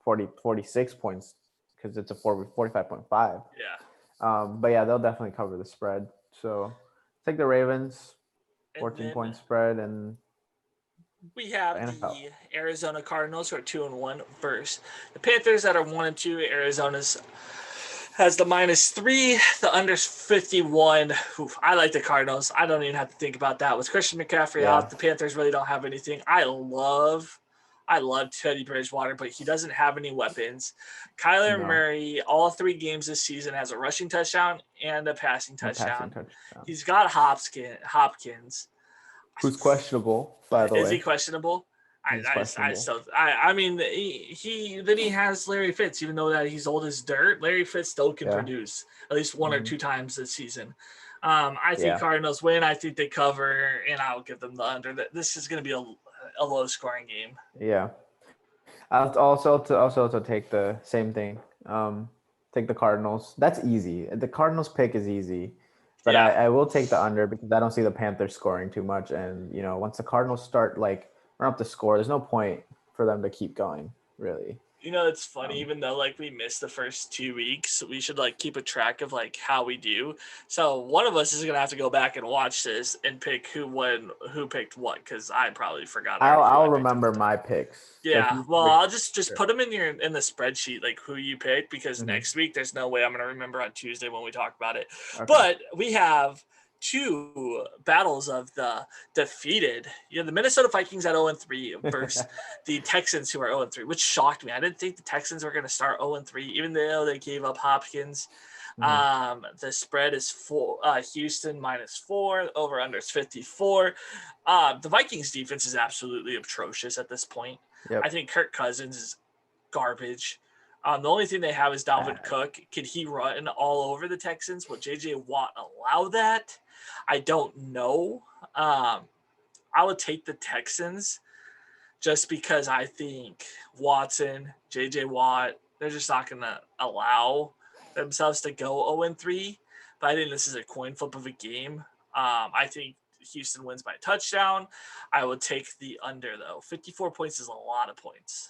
46 points because it's a 45.5. Yeah. But yeah, they'll definitely cover the spread. So take the Ravens, 14-point spread, and we have NFL. the Arizona Cardinals who are 2-1 versus the Panthers that are 1-2. Arizona's has the -3. The under's 51. Oof, I like the Cardinals. I don't even have to think about that. With Christian McCaffrey out, the Panthers really don't have anything. I love Teddy Bridgewater, but he doesn't have any weapons. Kyler Murray, all 3 games this season, has a rushing touchdown and a passing touchdown. He's got Hopkins. Who's questionable, by the way. Is he questionable? I mean, he has Larry Fitz, even though that he's old as dirt. Larry Fitz still can produce at least 1 or 2 times this season. I think Cardinals win. I think they cover, and I'll give them the under. This is going to be a low scoring game. Yeah. I'll also take the same thing. Take the Cardinals. That's easy. The Cardinals pick is easy. But I will take the under because I don't see the Panthers scoring too much. And, once the Cardinals start, run up the score, there's no point for them to keep going, really. It's funny, even though, we missed the first 2 weeks, we should, keep a track of, how we do. So one of us is going to have to go back and watch this and pick who picked what, because I probably forgot. I'll remember my picks. Yeah, well, I'll just put them in the spreadsheet, who you picked, because next week there's no way I'm going to remember on Tuesday when we talk about it. Okay. But we have 2 battles of the defeated. The Minnesota Vikings at 0-3 versus the Texans who are 0-3, which shocked me. I didn't think the Texans were going to start 0-3, even though they gave up Hopkins. The spread is Houston -4. Over under is 54. The Vikings defense is absolutely atrocious at this point. Yep. I think Kirk Cousins is garbage. The only thing they have is Dalvin Cook. Could he run all over the Texans? Will J.J. Watt allow that? I don't know. I would take the Texans just because I think Watson, J.J. Watt, they're just not going to allow themselves to go 0-3. But I think this is a coin flip of a game. I think Houston wins by a touchdown. I would take the under, though. 54 points is a lot of points.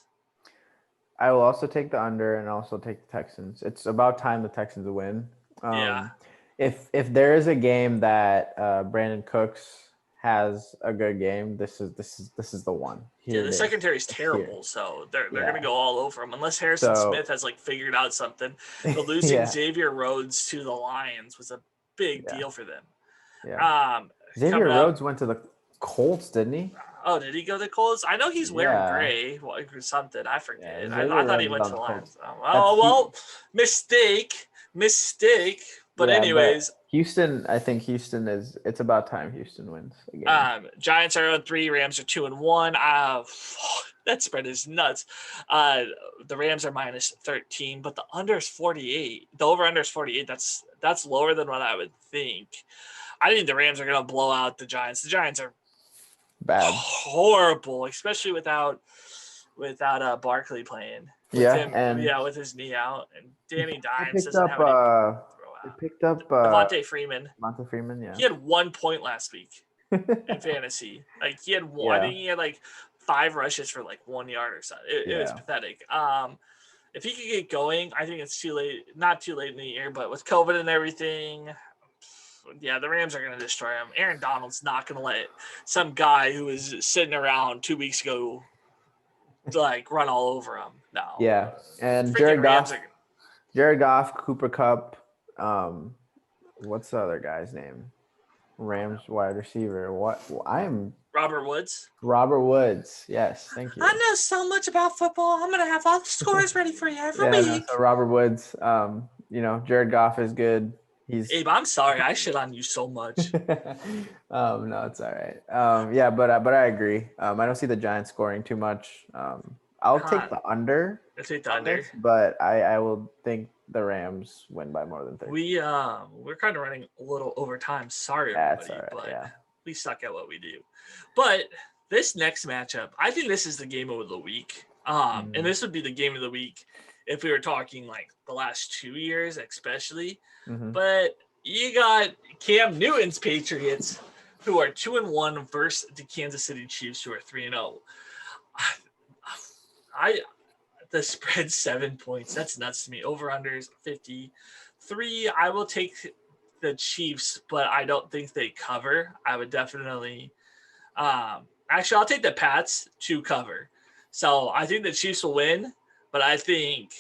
I will also take the under and also take the Texans. It's about time the Texans win. If there is a game that Brandon Cooks has a good game, this is the one. The secondary is terrible, so they're going to go all over him unless Harrison Smith has figured out something. But losing Xavier Rhodes to the Lions was a big deal for them. Yeah. Xavier Rhodes went to the Colts, didn't he? Oh, did he go to the Colts? I know he's wearing gray or something. I forget. I thought he went to the Lions. Oh, well, mistake. But anyways. But Houston, I think it's about time Houston wins again. Giants are 0-3. Rams are 2-1. That spread is nuts. The Rams are -13, but the under is 48. The over-under is 48. That's lower than what I would think. I think the Rams are going to blow out the Giants. The Giants are bad, horrible, especially without Barkley playing. With his knee out, and Danny Dimes doesn't have anything to throw out. They picked up Devontae Freeman. Yeah. He had 1 point last week in fantasy. He had one. I think he had 5 rushes for 1 yard or something. It was pathetic. If he could get going, I think it's too late. Not too late in the year, but with COVID and everything, yeah, the Rams are going to destroy him. Aaron Donald's not going to let some guy who was sitting around 2 weeks ago like run all over him. No. Yeah, and Freaking Rams are. Jared Goff, Cooper Cup. What's the other guy's name? Rams wide receiver. What? Robert Woods. Robert Woods. Yes, thank you. I know so much about football. I'm gonna have all the scores ready for you every week. No, so Robert Woods. Jared Goff is good. Abe, I'm sorry. I shit on you so much. No, it's all right. But I agree. I don't see the Giants scoring too much. I'll take the under. I'll take the under. But I will think the Rams win by more than 30. We're kind of running a little over time. Sorry, everybody, right, but we suck at what we do. But this next matchup, I think this is the game of the week. And this would be the game of the week if we were talking like the last 2 years, especially. Mm-hmm. But you got Cam Newton's Patriots, who are 2-1 versus the Kansas City Chiefs, who are 3-0. The spread 7 points. That's nuts to me. Over unders 53. I will take the Chiefs, but I don't think they cover. I would definitely. Actually, I'll take the Pats to cover. So I think the Chiefs will win, but I think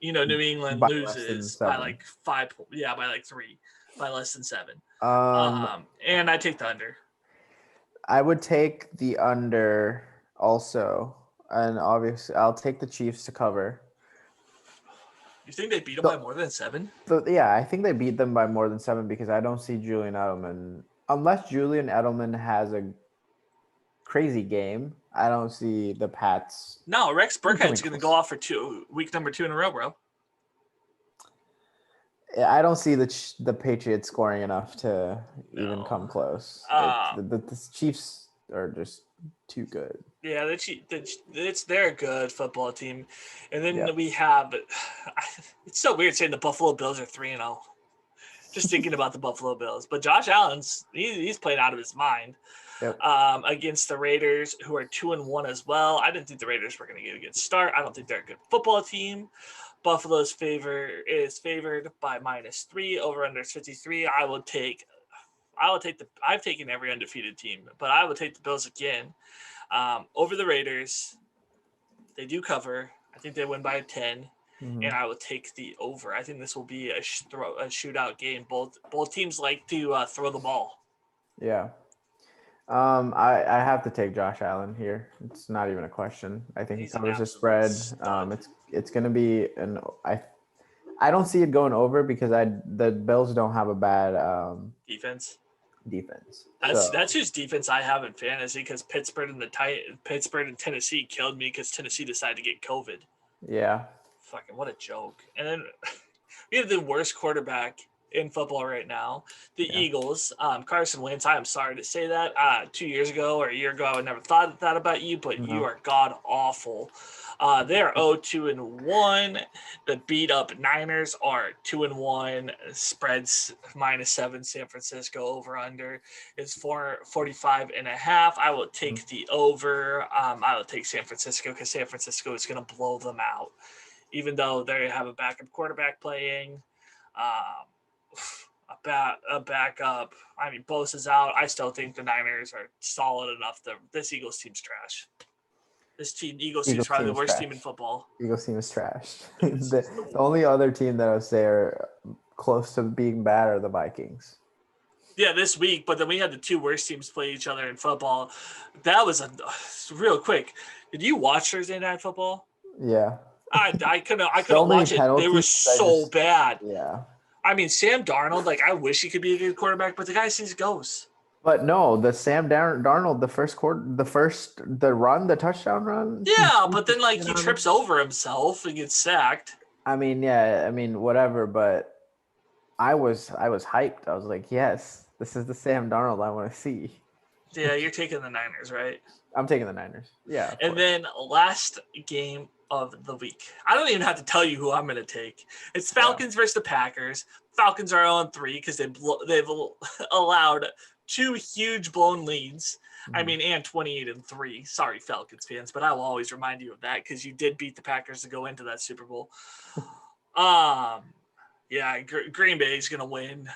New England loses by like 5. Yeah, by like 3, by less than 7. And I take the under. I would take the under also. And obviously, I'll take the Chiefs to cover. You think they beat them by more than 7? Yeah, I think they beat them by more than 7 because I don't see Julian Edelman. Unless Julian Edelman has a crazy game, I don't see the Pats. No, Rex Burkhead's going to go off for week number 2 in a row, bro. I don't see the Patriots scoring enough to even come close. The Chiefs are just too good. Yeah, they're a good football team. And then we have – it's so weird saying the Buffalo Bills are 3-0. Just thinking about the Buffalo Bills. But Josh Allen's he's playing out of his mind against the Raiders, who are 2-1 as well. I didn't think the Raiders were going to get a good start. I don't think they're a good football team. Buffalo's favored by -3. Over under 53. I've taken every undefeated team, but I will take the Bills again. Over the Raiders. They do cover. I think they win by 10, and I will take the over. I think this will be a shootout game. Both teams like to throw the ball. Yeah. I have to take Josh Allen here. It's not even a question. I think he covers the spread. It's going to be I don't see it going over because the Bills don't have a bad defense. That's whose defense I have in fantasy because Pittsburgh and Tennessee killed me because Tennessee decided to get COVID. Yeah. Fucking what a joke. And then we have the worst quarterback in football right now, the Eagles. Carson Wentz, I am sorry to say that. 2 years ago or a year ago, I would never thought that about you, but you are god awful. They are 0-2-1. The beat up Niners are 2-1. Spreads -7. San Francisco over under is 45.5. I will take the over. I will take San Francisco because San Francisco is going to blow them out, even though they have a backup quarterback playing. A backup. I mean, Bosa's out. I still think the Niners are solid enough. This Eagles team's trash. Eagles team is probably the worst team in football. Eagles team is trash. the only other team that I would say are close to being bad are the Vikings. Yeah, this week, but then we had the 2 worst teams play each other in football. That was real quick. Did you watch Thursday Night Football? Yeah. I couldn't watch it. They were so bad. Yeah. I mean, Sam Darnold, I wish he could be a good quarterback, but the guy sees ghosts. But no, the Sam Darnold, the touchdown run. Yeah, but then he trips over himself and gets sacked. I mean, whatever. But I was hyped. I was like, yes, this is the Sam Darnold I want to see. Yeah, you're taking the Niners, right? I'm taking the Niners. Yeah. And then last game of the week. I don't even have to tell you who I'm going to take. It's Falcons versus the Packers. Falcons are 0-3 because they've allowed 2 huge blown leads. I mean, and 28-3. Sorry, Falcons fans, but I will always remind you of that because you did beat the Packers to go into that Super Bowl. Yeah, Green Bay is going to win.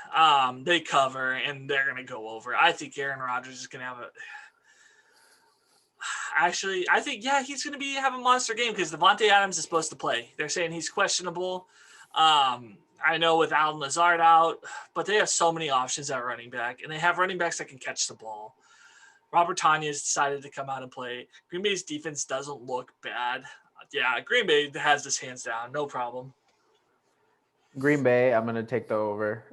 They cover, and they're going to go over. I think Aaron Rodgers is going to have a. Actually, I think he's going to have a monster game because Devontae Adams is supposed to play. They're saying he's questionable. I know with Allen Lazard out, but they have so many options at running back, and they have running backs that can catch the ball. Robert Tanya has decided to come out and play. Green Bay's defense doesn't look bad. Yeah, Green Bay has this hands down, no problem. Green Bay, I'm gonna take the over.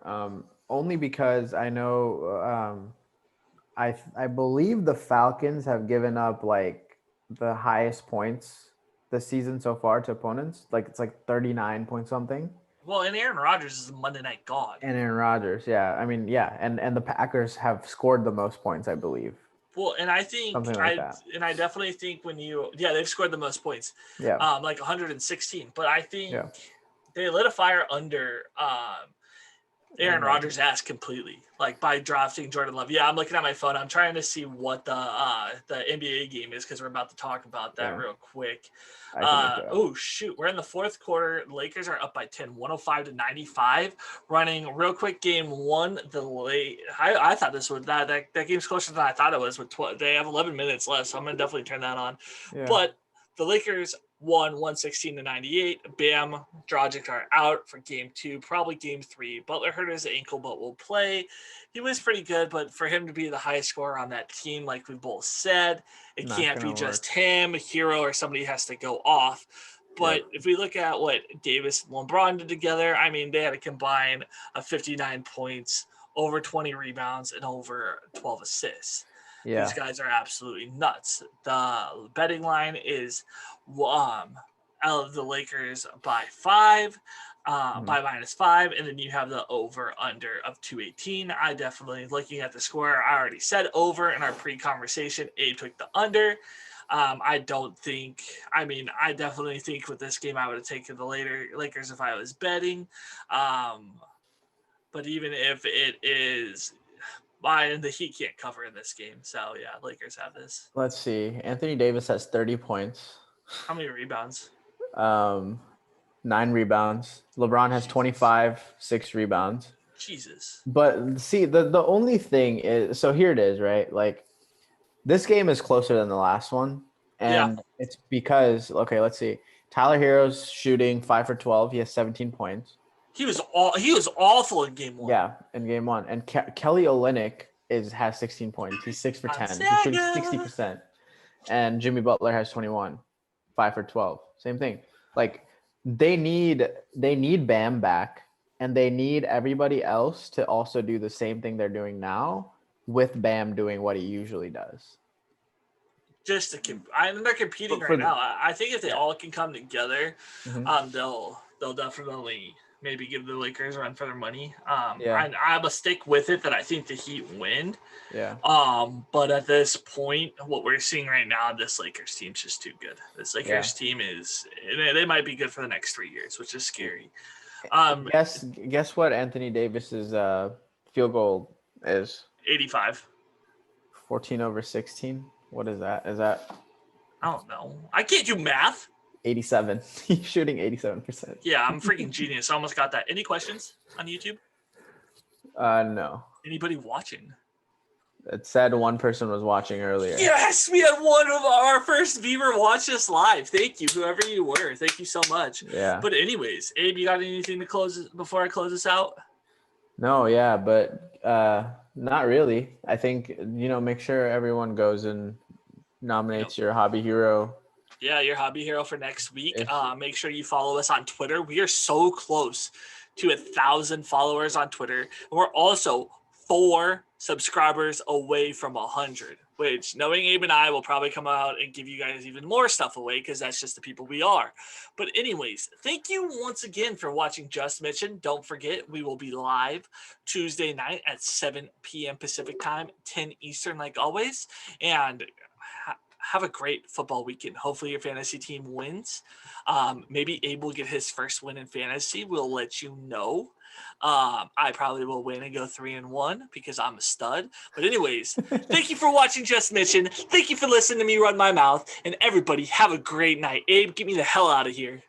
Only because I know I believe the Falcons have given up like the highest points this season so far to opponents. Like it's like 39 point something. Well, and Aaron Rodgers is a Monday Night God. And Aaron Rodgers, yeah. I mean, yeah, and the Packers have scored the most points, I believe. Well, and I think something like that. And I definitely think when they've scored the most points. Yeah. Like 116. But I think they lit a fire under Aaron Rodgers' ass completely, like by drafting Jordan Love. Yeah, I'm looking at my phone. I'm trying to see what the NBA game is because we're about to talk about that real quick. Oh, shoot. We're in the fourth quarter. The Lakers are up by 10, 105-95. Running real quick game one. I thought this would that game's closer than I thought it was. They have 11 minutes left, so I'm going to definitely turn that on. Yeah. But the Lakers won 116-98. Bam, Dragic are out for game two, probably game three. Butler hurt his ankle, but will play. He was pretty good, but for him to be the highest scorer on that team, like we both said, it can't be just him, a hero, or somebody has to go off. But if we look at what Davis and LeBron did together, I mean, they had to combine 59 points, over 20 rebounds, and over 12 assists. Yeah. These guys are absolutely nuts. The betting line is out of the Lakers by 5, by -5, and then you have the over-under of 218. I definitely, looking at the score, I already said over in our pre-conversation. Abe took the under. I definitely think with this game I would have taken the Lakers if I was betting. But even if it is... and the Heat can't cover in this game. So, yeah, Lakers have this. Let's see. Anthony Davis has 30 points. How many rebounds? 9 rebounds. LeBron has 25, 6 rebounds. Jesus. But see, the only thing is, so here it is, right? Like, this game is closer than the last one. And it's because, okay, let's see. Tyler Hero's shooting 5 for 12. He has 17 points. He was awful in game one. Yeah, in game one. And Kelly Olynyk has 16 points. He's 6 for 10. He's shooting 60%. And Jimmy Butler has 21, 5 for 12. Same thing. Like they need Bam back, and they need everybody else to also do the same thing they're doing now, with Bam doing what he usually does. They're competing right now. I think if they all can come together, they'll definitely maybe give the Lakers a run for their money. I'm a stick with it that I think the Heat win. Yeah. But at this point, what we're seeing right now, this Lakers team's just too good. This Lakers team they might be good for the next 3 years, which is scary. Guess what Anthony Davis's field goal is? 85. 14 over 16. What is that? Is that? I don't know. I can't do math. 87. He's shooting 87%. Yeah, I'm freaking genius. I almost got that. Any questions on YouTube? No. Anybody watching? It said one person was watching earlier. Yes, we had one of our first viewer watch us live. Thank you, whoever you were. Thank you so much. Yeah. But anyways, Abe, you got anything to close before I close this out? No, yeah, but not really. I think, make sure everyone goes and nominates your hobby hero. Yeah, your hobby hero for next week. Make sure you follow us on Twitter. We are so close to 1,000 followers on Twitter. And we're also 4 subscribers away from 100, which knowing Abe and I will probably come out and give you guys even more stuff away because that's just the people we are. But anyways, thank you once again for watching Just Mitchin. Don't forget, we will be live Tuesday night at 7 p.m. Pacific time, 10 Eastern like always. And have a great football weekend. Hopefully your fantasy team wins. Maybe Abe will get his first win in fantasy. We'll let you know. I probably will win and go 3-1 because I'm a stud. But anyways, thank you for watching Just Mitchin. Thank you for listening to me run my mouth. And everybody have a great night. Abe, get me the hell out of here.